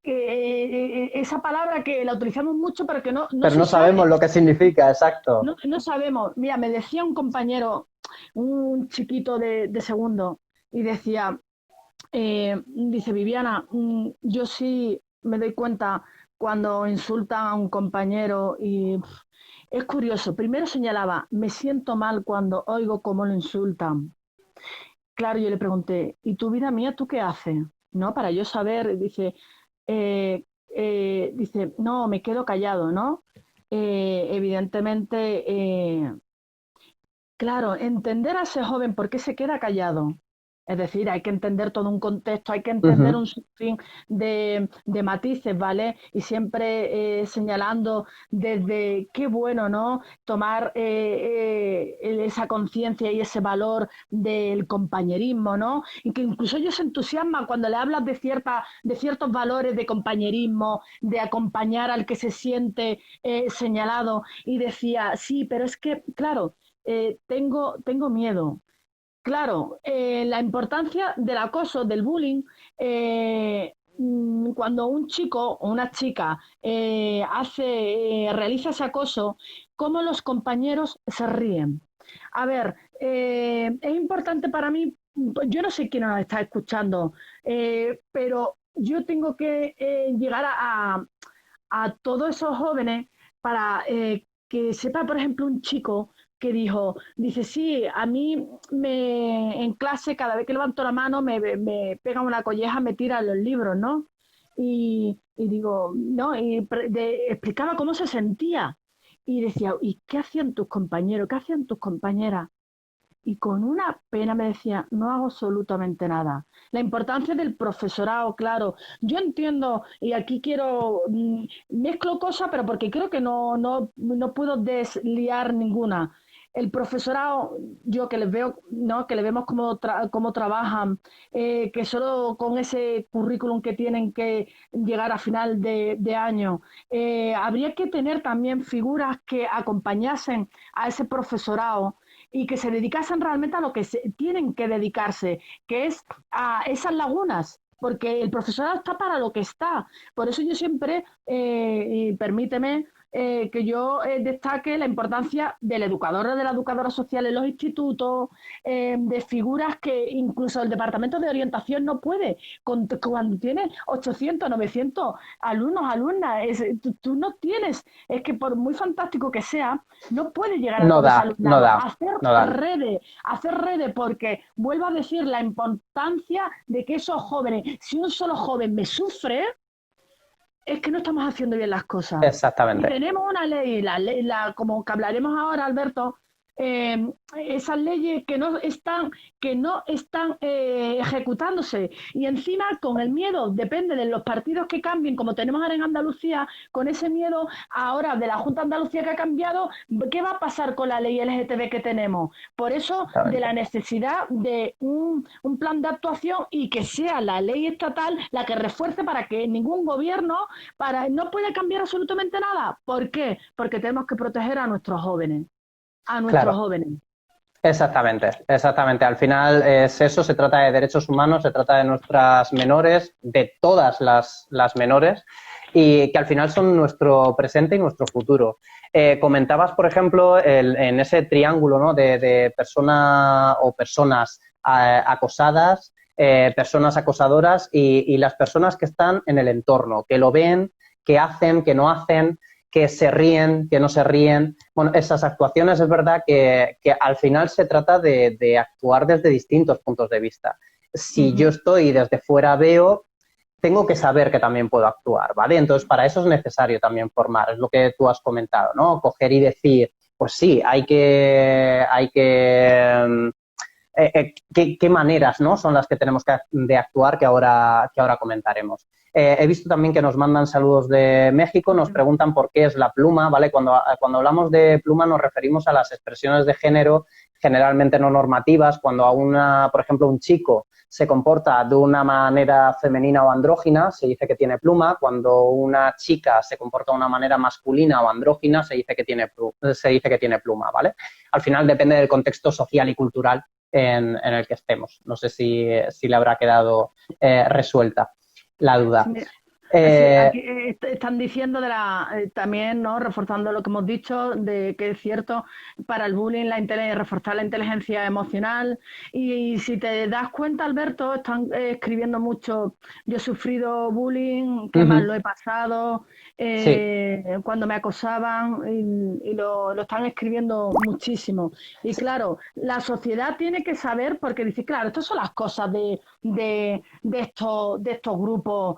esa palabra que la utilizamos mucho, pero que no Pero se no sabemos sabe. lo que significa, exacto. No sabemos. Mira, me decía un compañero, un chiquito de segundo, y decía, dice Viviana, yo sí me doy cuenta cuando insultan a un compañero y es curioso. Primero señalaba, me siento mal cuando oigo cómo lo insultan. Claro, yo le pregunté, ¿y tu vida mía, tú qué haces? ¿No? Para yo saber, dice, no, me quedo callado, ¿no? Evidentemente, claro, entender a ese joven por qué se queda callado. Es decir, hay que entender todo un contexto, hay que entender Ujú. un sinfín de matices, ¿vale? Y siempre señalando desde qué bueno, ¿no? Tomar esa conciencia y ese valor del compañerismo, ¿no? Y que incluso ellos se entusiasman cuando le hablas de ciertos valores de compañerismo, de acompañar al que se siente señalado. Y decía, sí, pero es que, claro, tengo miedo. Claro, la importancia del acoso, del bullying, cuando un chico o una chica realiza ese acoso, cómo los compañeros se ríen. A ver, es importante para mí, yo no sé quién nos está escuchando, pero yo tengo que llegar a todos esos jóvenes para que sepa, por ejemplo, un chico que dice, sí, a mí en clase cada vez que levanto la mano me pega una colleja, me tira los libros, ¿no? Y digo, no, explicaba cómo se sentía. Y decía, ¿y qué hacían tus compañeros? ¿Qué hacían tus compañeras? Y con una pena me decía, no hago absolutamente nada. La importancia del profesorado, claro. Yo entiendo, y aquí mezclo cosas, pero porque creo que no puedo desliar ninguna. El profesorado, yo que les veo, ¿no? Que le vemos cómo trabajan, que solo con ese currículum que tienen que llegar a final de año, habría que tener también figuras que acompañasen a ese profesorado y que se dedicasen realmente a lo que tienen que dedicarse, que es a esas lagunas, porque el profesorado está para lo que está. Por eso yo siempre, y permíteme, que yo destaque la importancia del educador o de la educadora social en los institutos, de figuras que incluso el departamento de orientación no puede, cuando tiene 800, 900 alumnos, alumnas, tú no tienes, es que por muy fantástico que sea, no puede llegar a No todo da, ese no alumnado. da, no dan. Hacer redes, porque vuelvo a decir la importancia de que esos jóvenes, si un solo joven me sufre, es que no estamos haciendo bien las cosas. Y Exactamente. tenemos una ley, como que hablaremos ahora, Alberto, esas leyes que no están ejecutándose. Y encima, con el miedo, depende de los partidos que cambien, como tenemos ahora en Andalucía, con ese miedo ahora de la Junta de Andalucía que ha cambiado, ¿qué va a pasar con la ley LGTB que tenemos? Por eso, de Exactamente. la necesidad de un plan de actuación y que sea la ley estatal la que refuerce para que ningún gobierno no puede cambiar absolutamente nada. ¿Por qué? Porque tenemos que proteger a nuestros jóvenes, a nuestros Claro. jóvenes. Exactamente, exactamente. Al final es eso, se trata de derechos humanos, se trata de nuestras menores, de todas las menores, y que al final son nuestro presente y nuestro futuro. Comentabas, por ejemplo, en ese triángulo, ¿no? de persona o personas acosadas, personas acosadoras y las personas que están en el entorno, que lo ven, que hacen, que no hacen, que se ríen, que no se ríen. Bueno, esas actuaciones es verdad que al final se trata de actuar desde distintos puntos de vista. Uh Si yo -huh. estoy desde fuera veo, tengo que saber que también puedo actuar, ¿vale? Entonces, para eso es necesario también formar, es lo que tú has comentado, ¿no? Coger y decir, pues sí, qué maneras, ¿no? Son las que tenemos de actuar que ahora comentaremos. He visto también que nos mandan saludos de México, nos preguntan por qué es la pluma, ¿vale? Cuando hablamos de pluma nos referimos a las expresiones de género generalmente no normativas, cuando por ejemplo, un chico se comporta de una manera femenina o andrógina, se dice que tiene pluma. Cuando una chica se comporta de una manera masculina o andrógina, se dice que tiene pluma, ¿vale? Al final depende del contexto social y cultural en el que estemos. No sé si le habrá quedado resuelta la duda. Sí, Eh, aquí están diciendo también, ¿no? Reforzando lo que hemos dicho, de que es cierto para el bullying reforzar la inteligencia emocional. Y si te das cuenta, Alberto, están escribiendo mucho. Yo he sufrido bullying, qué mal Ujú, lo he pasado, sí, cuando me acosaban, y lo están escribiendo muchísimo. Y claro, la sociedad tiene que saber, porque dice, claro, estas son las cosas de estos grupos.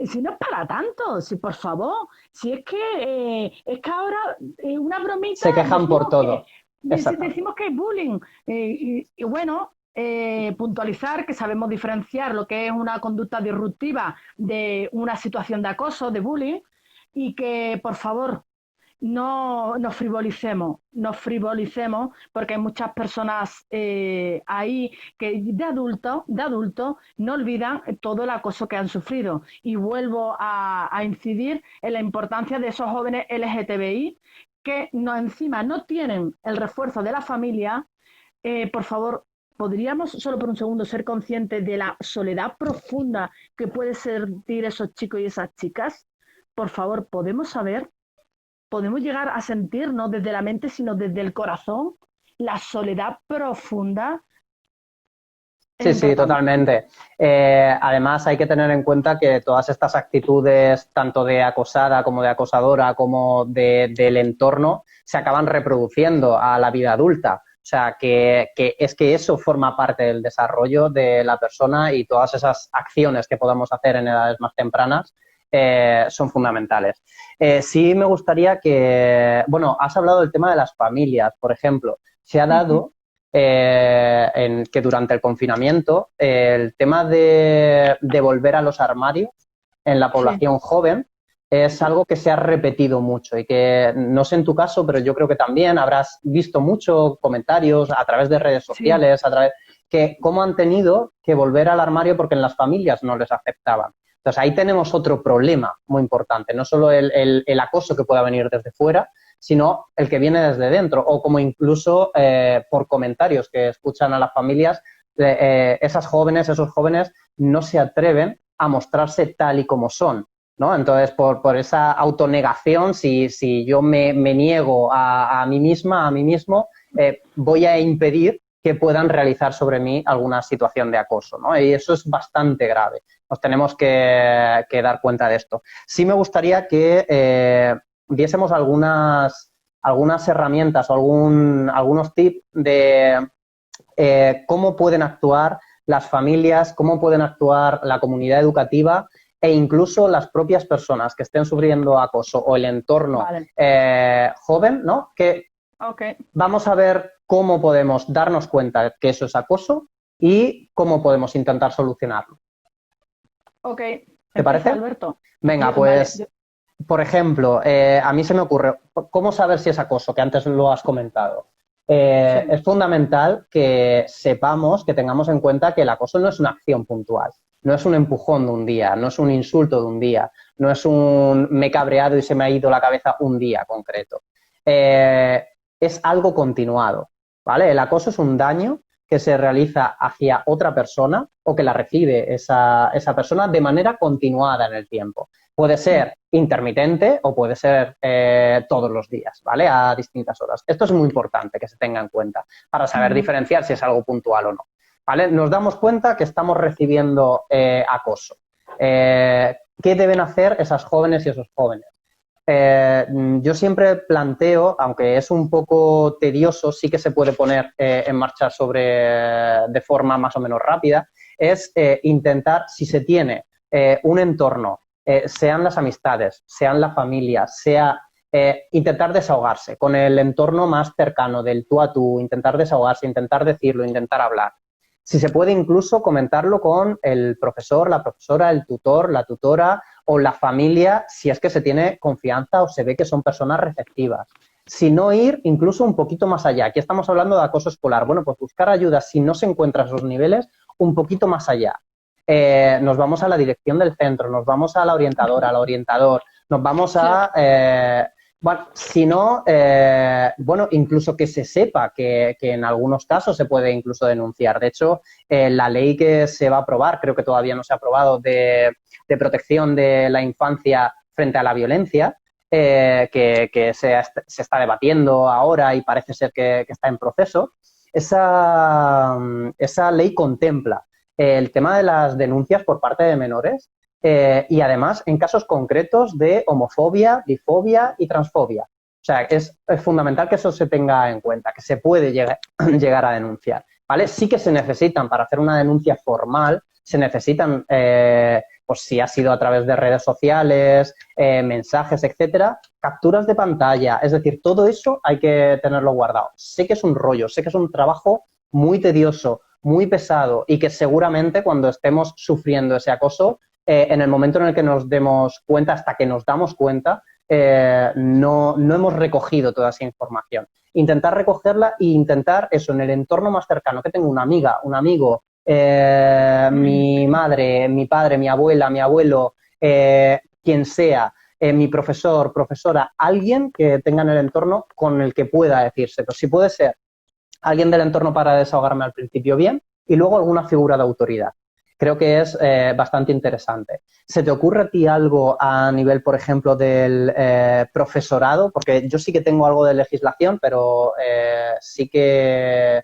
Si no es para tanto, si por favor, si es que ahora una bromita se quejan por decimos que todo. Exactamente. decimos que es bullying. Y bueno, puntualizar que sabemos diferenciar lo que es una conducta disruptiva de una situación de acoso, de bullying, y que por favor no nos frivolicemos, porque hay muchas personas ahí que de adultos no olvidan todo el acoso que han sufrido. Y vuelvo a incidir en la importancia de esos jóvenes LGTBI que encima no tienen el refuerzo de la familia. Por favor, ¿podríamos solo por un segundo ser conscientes de la soledad profunda que pueden sentir esos chicos y esas chicas? Por favor, podemos llegar a sentir, no desde la mente, sino desde el corazón, la soledad profunda. Es Sí, sí, importante. totalmente. Además, hay que tener en cuenta que todas estas actitudes, tanto de acosada como de acosadora, como del entorno, se acaban reproduciendo a la vida adulta. O sea, que es que eso forma parte del desarrollo de la persona y todas esas acciones que podamos hacer en edades más tempranas son fundamentales. Sí me gustaría que, bueno, has hablado del tema de las familias, por ejemplo. Se ha Ujú. dado en que durante el confinamiento el tema de volver a los armarios en la Sí, población joven es algo que se ha repetido mucho y que no sé en tu caso, pero yo creo que también habrás visto muchos comentarios a través de redes sí. sociales, a través que cómo han tenido que volver al armario porque en las familias no les aceptaban. Entonces ahí tenemos otro problema muy importante, no solo el acoso que pueda venir desde fuera, sino el que viene desde dentro, o como incluso por comentarios que escuchan a las familias, esas jóvenes, esos jóvenes no se atreven a mostrarse tal y como son, ¿no? Entonces, por esa autonegación, si yo me niego a mí misma, a mí mismo, voy a impedir que puedan realizar sobre mí alguna situación de acoso, ¿no? Y eso es bastante grave. Nos tenemos que dar cuenta de esto. Sí me gustaría que viésemos algunas herramientas o algunos tips de cómo pueden actuar las familias, cómo pueden actuar la comunidad educativa e incluso las propias personas que estén sufriendo acoso o el entorno Vale. joven, ¿no? Que Ok. vamos a ver cómo podemos darnos cuenta que eso es acoso y cómo podemos intentar solucionarlo. Ok. ¿Te Empieza, parece? Alberto. Venga, Vale. pues por ejemplo, a mí se me ocurre, ¿cómo saber si es acoso? Que antes lo has comentado. Sí. Es fundamental que sepamos, que tengamos en cuenta que el acoso no es una acción puntual, no es un empujón de un día, no es un insulto de un día, no es un me he cabreado y se me ha ido la cabeza un día concreto. Eh, es algo continuado, ¿vale? El acoso es un daño que se realiza hacia otra persona o que la recibe esa persona de manera continuada en el tiempo. Puede ser intermitente o puede ser todos los días, ¿vale? A distintas horas. Esto es muy importante que se tenga en cuenta para saber Ujú. diferenciar si es algo puntual o no, ¿vale? Nos damos cuenta que estamos recibiendo acoso. ¿Qué deben hacer esas jóvenes y esos jóvenes? Yo siempre planteo, aunque es un poco tedioso, sí que se puede poner en marcha de forma más o menos rápida, es intentar, si se tiene un entorno, sean las amistades, sean la familia, sea intentar desahogarse con el entorno más cercano, del tú a tú, intentar desahogarse, intentar decirlo, intentar hablar. Si se puede incluso comentarlo con el profesor, la profesora, el tutor, la tutora o la familia, si es que se tiene confianza o se ve que son personas receptivas. Si no ir incluso un poquito más allá. Aquí estamos hablando de acoso escolar. Bueno, pues buscar ayuda si no se encuentra a esos niveles, un poquito más allá. Nos vamos a la dirección del centro, nos vamos a la orientadora, al orientador, nos vamos Sí. bueno, si no, bueno, incluso que se sepa que en algunos casos se puede incluso denunciar. De hecho, la ley que se va a aprobar, creo que todavía no se ha aprobado, de protección de la infancia frente a la violencia, que se está debatiendo ahora y parece ser que está en proceso. Esa ley contempla el tema de las denuncias por parte de menores y además en casos concretos de homofobia, bifobia y transfobia. O sea, es fundamental que eso se tenga en cuenta, que se puede llegar a denunciar, ¿vale? Sí que se necesitan, para hacer una denuncia formal, se necesitan, pues si ha sido a través de redes sociales, mensajes, etcétera, capturas de pantalla, es decir, todo eso hay que tenerlo guardado. Sé que es un rollo, sé que es un trabajo muy tedioso, muy pesado y que seguramente cuando estemos sufriendo ese acoso, en el momento en el que nos demos cuenta, hasta que nos damos cuenta, no hemos recogido toda esa información. Intentar recogerla e intentar eso en el entorno más cercano, que tengo una amiga, un amigo, mi madre, mi padre, mi abuela, mi abuelo, quien sea, mi profesor, profesora, alguien que tenga en el entorno con el que pueda decirse. Pero si puede ser alguien del entorno para desahogarme al principio, bien, y luego alguna figura de autoridad. Creo que es bastante interesante. ¿Se te ocurre a ti algo a nivel, por ejemplo, del profesorado? Porque yo sí que tengo algo de legislación, pero sí que,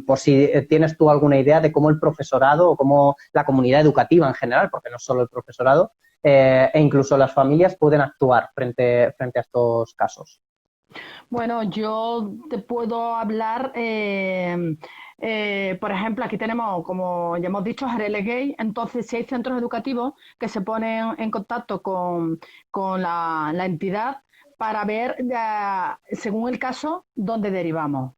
por si tienes tú alguna idea de cómo el profesorado o cómo la comunidad educativa en general, porque no solo el profesorado, e incluso las familias pueden actuar frente a estos casos. Bueno, yo te puedo hablar, por ejemplo, aquí tenemos, como ya hemos dicho, Jarele Gay. Entonces, si hay centros educativos que se ponen en contacto con la entidad para ver, según el caso, dónde derivamos.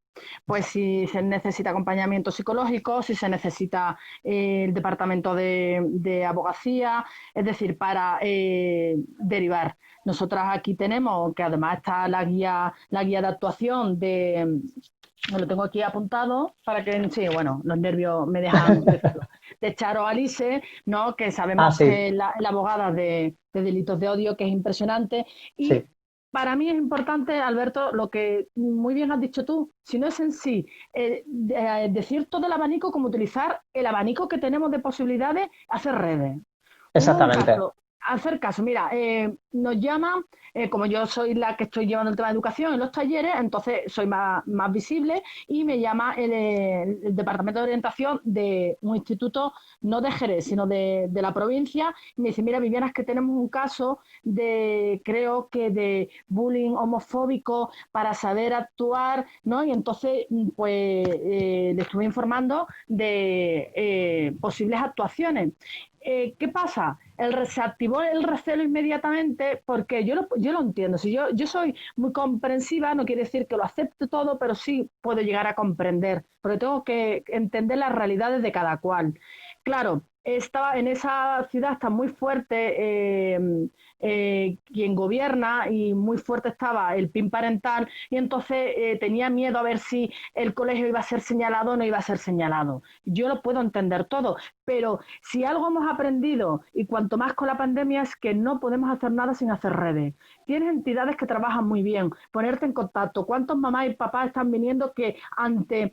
Pues si se necesita acompañamiento psicológico, si se necesita el departamento de abogacía, es decir, para derivar. Nosotras aquí tenemos, que además está la guía de actuación me lo tengo aquí apuntado para que, sí, bueno, los nervios me dejan decirlo, de Charo Alice, ¿no? Que Ah, sabemos sí, que es la abogada de delitos de odio, que es impresionante. Y sí, para mí es importante, Alberto, lo que muy bien has dicho tú, si no es en sí decir todo el abanico, como utilizar el abanico que tenemos de posibilidades, hacer redes. Hubo un exactamente. caso, hacer caso, mira, nos llaman, como yo soy la que estoy llevando el tema de educación en los talleres, entonces soy más visible y me llama el Departamento de Orientación de un instituto, no de Jerez, sino de la provincia, y me dice, mira, Viviana, es que tenemos un caso creo que de bullying homofóbico para saber actuar, ¿no? Y entonces, pues, le estuve informando de posibles actuaciones. ¿Qué pasa? Se activó el recelo inmediatamente porque yo lo entiendo. Si yo soy muy comprensiva, no quiere decir que lo acepte todo, pero sí puedo llegar a comprender, porque tengo que entender las realidades de cada cual. Claro, estaba en esa ciudad, está muy fuerte quien gobierna y muy fuerte estaba el PIN parental y entonces tenía miedo a ver si el colegio iba a ser señalado o no iba a ser señalado. Yo lo puedo entender todo, pero si algo hemos aprendido, y cuanto más con la pandemia, es que no podemos hacer nada sin hacer redes. Tienes entidades que trabajan muy bien, ponerte en contacto. ¿Cuántos mamás y papás están viniendo que ante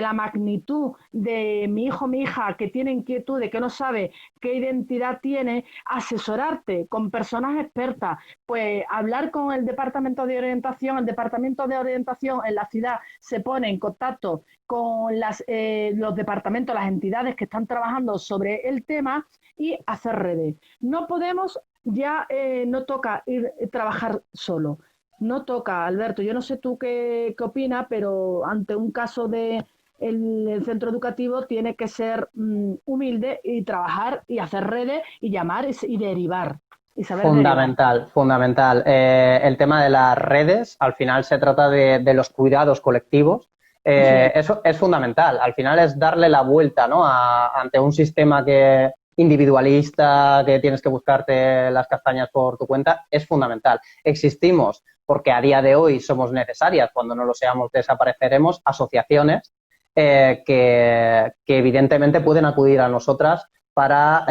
la magnitud de mi hijo, mi hija, que tiene inquietudes, que no sabe qué identidad tiene, asesorarte con personas expertas, pues hablar con el departamento de orientación, el departamento de orientación en la ciudad se pone en contacto con los departamentos, las entidades que están trabajando sobre el tema y hacer redes. No podemos, ya no toca trabajar solo. No toca, Alberto. Yo no sé tú qué opinas, pero ante un caso de el centro educativo tiene que ser humilde y trabajar y hacer redes y llamar y derivar y saber derivar. Fundamental, fundamental. El tema de las redes, al final se trata de los cuidados colectivos. Sí, Eso es fundamental. Al final es darle la vuelta, ¿no? Ante un sistema que individualista, que tienes que buscarte las castañas por tu cuenta, es fundamental. Existimos porque a día de hoy somos necesarias, cuando no lo seamos desapareceremos, asociaciones que evidentemente pueden acudir a nosotras para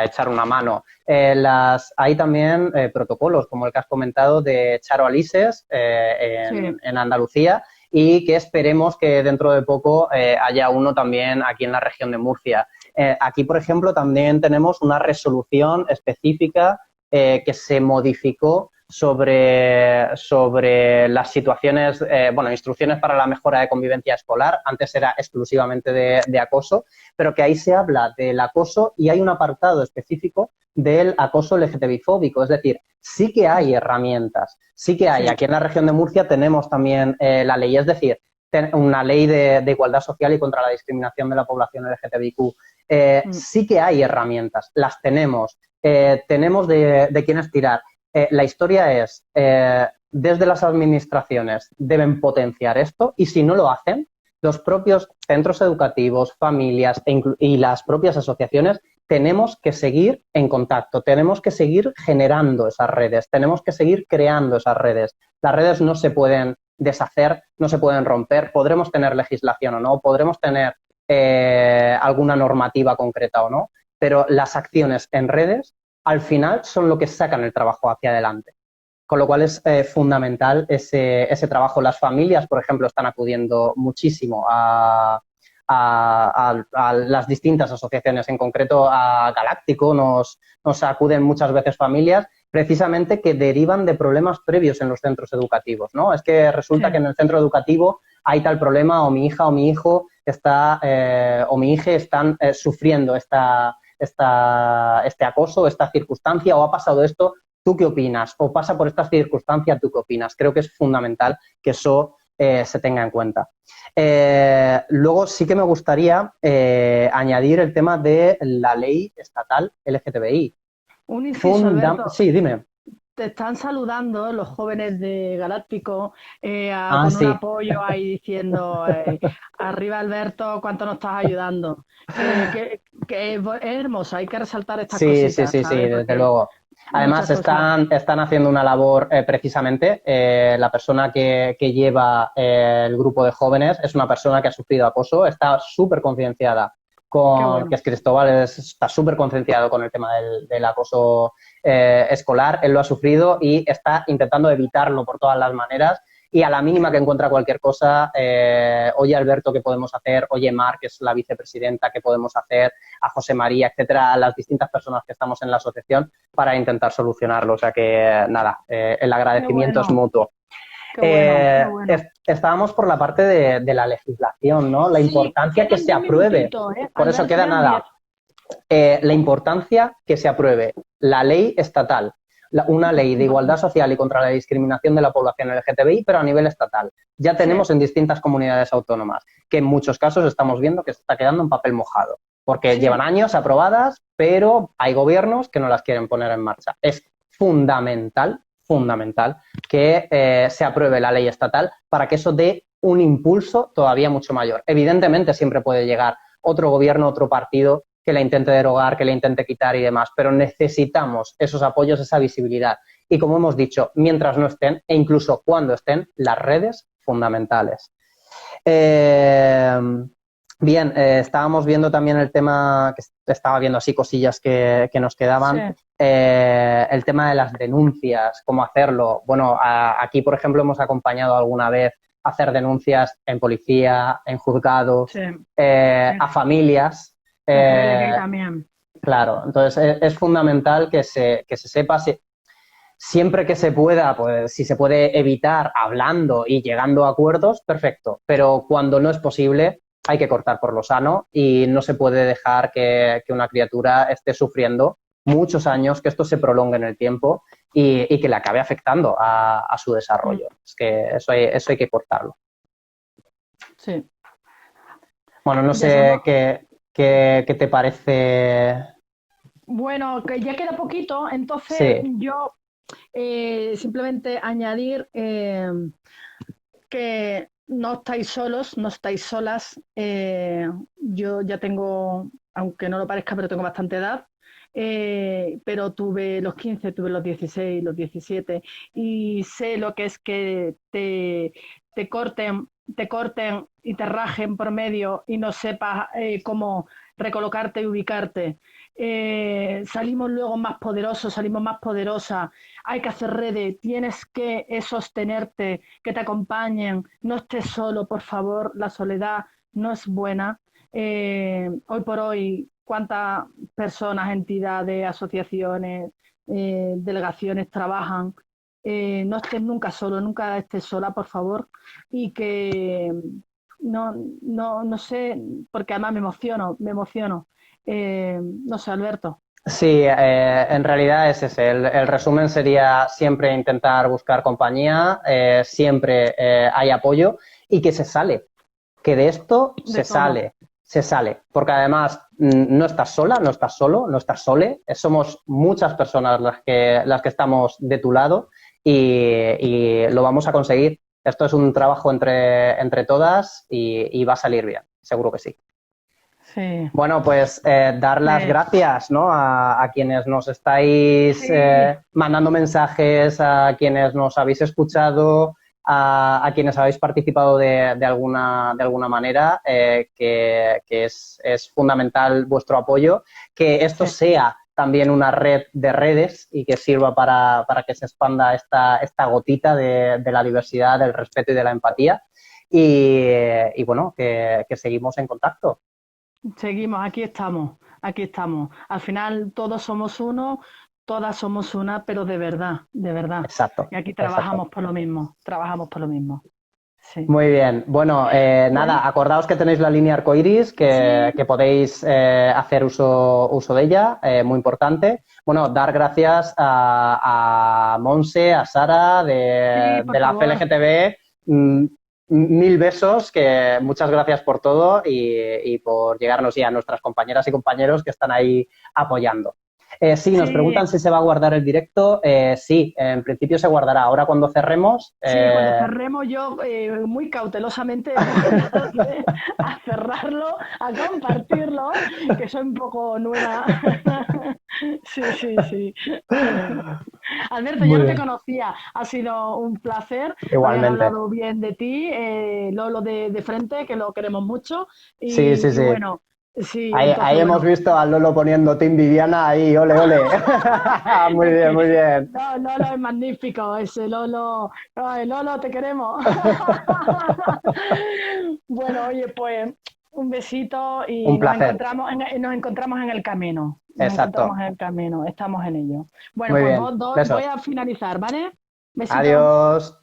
echar una mano. Hay también protocolos, como el que has comentado, de Charo Alises sí. en Andalucía y que esperemos que dentro de poco haya uno también aquí en la región de Murcia. Aquí, por ejemplo, también tenemos una resolución específica que se modificó sobre las situaciones, instrucciones para la mejora de convivencia escolar. Antes era exclusivamente de acoso, pero que ahí se habla del acoso y hay un apartado específico del acoso LGTBI-fóbico. Es decir, sí que hay herramientas, sí que hay. Sí. Aquí en la región de Murcia tenemos también la ley, es decir, una ley de igualdad social y contra la discriminación de la población LGTBIQ. Sí que hay herramientas, las tenemos, tenemos de quiénes tirar. La historia es, desde las administraciones deben potenciar esto y si no lo hacen, los propios centros educativos, familias y las propias asociaciones tenemos que seguir en contacto, tenemos que seguir generando esas redes, tenemos que seguir creando esas redes. Las redes no se pueden deshacer, no se pueden romper, podremos tener legislación o no, podremos tener alguna normativa concreta o no, pero las acciones en redes al final son lo que sacan el trabajo hacia adelante. Con lo cual es fundamental ese trabajo. Las familias, por ejemplo, están acudiendo muchísimo a las distintas asociaciones, en concreto a Galáctico, nos acuden muchas veces familias precisamente que derivan de problemas previos en los centros educativos, ¿no? Es que resulta que en el centro educativo hay tal problema o mi hija o mi hijo está o mi hija están sufriendo este acoso, esta circunstancia o ha pasado esto, ¿tú qué opinas? O pasa por esta circunstancia, ¿tú qué opinas? Creo que es fundamental que eso se tenga en cuenta. Luego sí que me gustaría añadir el tema de la ley estatal LGTBI. Un inciso, Alberto. Sí, dime. Te están saludando los jóvenes de Galáctico con sí. un apoyo ahí diciendo arriba Alberto, ¿cuánto nos estás ayudando? Que es hermoso, hay que resaltar estas cositas. Sí, desde luego. Además están haciendo una labor precisamente, la persona que lleva el grupo de jóvenes es una persona que ha sufrido acoso, está súper concienciada que es Cristóbal, está súper concienciado con el tema del acoso escolar, él lo ha sufrido y está intentando evitarlo por todas las maneras y a la mínima que encuentra cualquier cosa, oye Alberto, ¿qué podemos hacer? Oye Mar, que es la vicepresidenta, ¿qué podemos hacer? A José María, etcétera, a las distintas personas que estamos en la asociación para intentar solucionarlo. O sea que, nada, el agradecimiento es mutuo. Qué bueno. Estábamos por la parte de la legislación, ¿no? La importancia que se apruebe. Por eso queda nada. La importancia que se apruebe la ley estatal, una ley de igualdad social y contra la discriminación de la población LGTBI, pero a nivel estatal. Ya tenemos en distintas comunidades autónomas, que en muchos casos estamos viendo que se está quedando en papel mojado, porque llevan años aprobadas, pero hay gobiernos que no las quieren poner en marcha. Es fundamental que se apruebe la ley estatal para que eso dé un impulso todavía mucho mayor. Evidentemente siempre puede llegar otro gobierno, otro partido que la intente derogar, que la intente quitar y demás, pero necesitamos esos apoyos, esa visibilidad. Y como hemos dicho, mientras no estén, e incluso cuando estén, las redes fundamentales. Bien, estábamos viendo también el tema, que estaba viendo así cosillas que nos quedaban, el tema de las denuncias, cómo hacerlo. Bueno, aquí, por ejemplo, hemos acompañado alguna vez a hacer denuncias en policía, en juzgados, a familias. También. Claro, entonces es fundamental que se sepa siempre que se pueda, pues si se puede evitar hablando y llegando a acuerdos, perfecto, pero cuando no es posible hay que cortar por lo sano y no se puede dejar que una criatura esté sufriendo muchos años, que esto se prolongue en el tiempo y que le acabe afectando a su desarrollo. Es que eso hay que cortarlo. Sí. Bueno, no sé ¿Qué te parece? Bueno, que ya queda poquito, entonces yo simplemente añadir que no estáis solos, no estáis solas. Yo ya tengo, aunque no lo parezca, pero tengo bastante edad. Pero tuve los 15, tuve los 16, los 17 y sé lo que es que te corten y te rajen por medio y no sepas cómo recolocarte y ubicarte. Salimos luego más poderosos, salimos más poderosas. Hay que hacer redes, tienes que sostenerte, que te acompañen. No estés solo, por favor, la soledad no es buena. Hoy por hoy cuántas personas, entidades, asociaciones, delegaciones trabajan. No estés nunca solo, nunca estés sola, por favor. Y que no sé, porque además me emociono. No sé, Alberto. Sí, en realidad es ese. El resumen sería siempre intentar buscar compañía, siempre hay apoyo y que se sale, que de esto De todo. se sale, porque además no estás sola, no estás solo, no estás sole, somos muchas personas las que estamos de tu lado y lo vamos a conseguir. Esto es un trabajo entre todas y va a salir bien, seguro que sí. Sí. Bueno, pues dar las Eh, gracias, ¿no? A quienes nos estáis sí, mandando mensajes, a quienes nos habéis escuchado, a quienes habéis participado de alguna manera, que es fundamental vuestro apoyo, que esto sí. sea también una red de redes y que sirva para que se expanda esta gotita de la diversidad, del respeto y de la empatía. Y bueno, que seguimos en contacto. Seguimos, aquí estamos, aquí estamos. Al final todos somos uno, todas somos una, pero de verdad, de verdad. Exacto, Y aquí exacto. trabajamos por lo mismo, trabajamos por lo mismo. Sí. Muy bien. Bueno, Bueno, nada, acordaos que tenéis la línea arcoiris, sí, que podéis hacer uso de ella, muy importante. Bueno, dar gracias a Monse, a Sara sí, por de la favor. FLGTB. mm, Mil besos, que muchas gracias por todo y por llegarnos ya a nuestras compañeras y compañeros que están ahí apoyando. Sí, nos Sí, preguntan si se va a guardar el directo. Sí, en principio se guardará. Ahora cuando cerremos, sí, cuando cerremos yo muy cautelosamente voy a cerrarlo, a compartirlo, que soy un poco nueva. Sí, sí, sí. Alberto, yo muy no te bien. conocía, ha sido un placer, me habían Igualmente. hablado bien de ti, Lolo de frente, que lo queremos mucho, Sí, sí, y sí. bueno, sí, Ahí entonces hemos bueno. visto a Lolo poniendo Team Viviana ahí, ole, ole. Muy Es bien, que muy bien. no, Lolo es magnífico, ese Lolo, ay, Lolo, te queremos. Bueno, oye, pues un besito y Un placer. nos encontramos en el camino. Nos encontramos Exacto. en el camino, estamos en ello. Bueno, Muy pues bien. voy Besos. a finalizar, ¿vale? Besito. Adiós.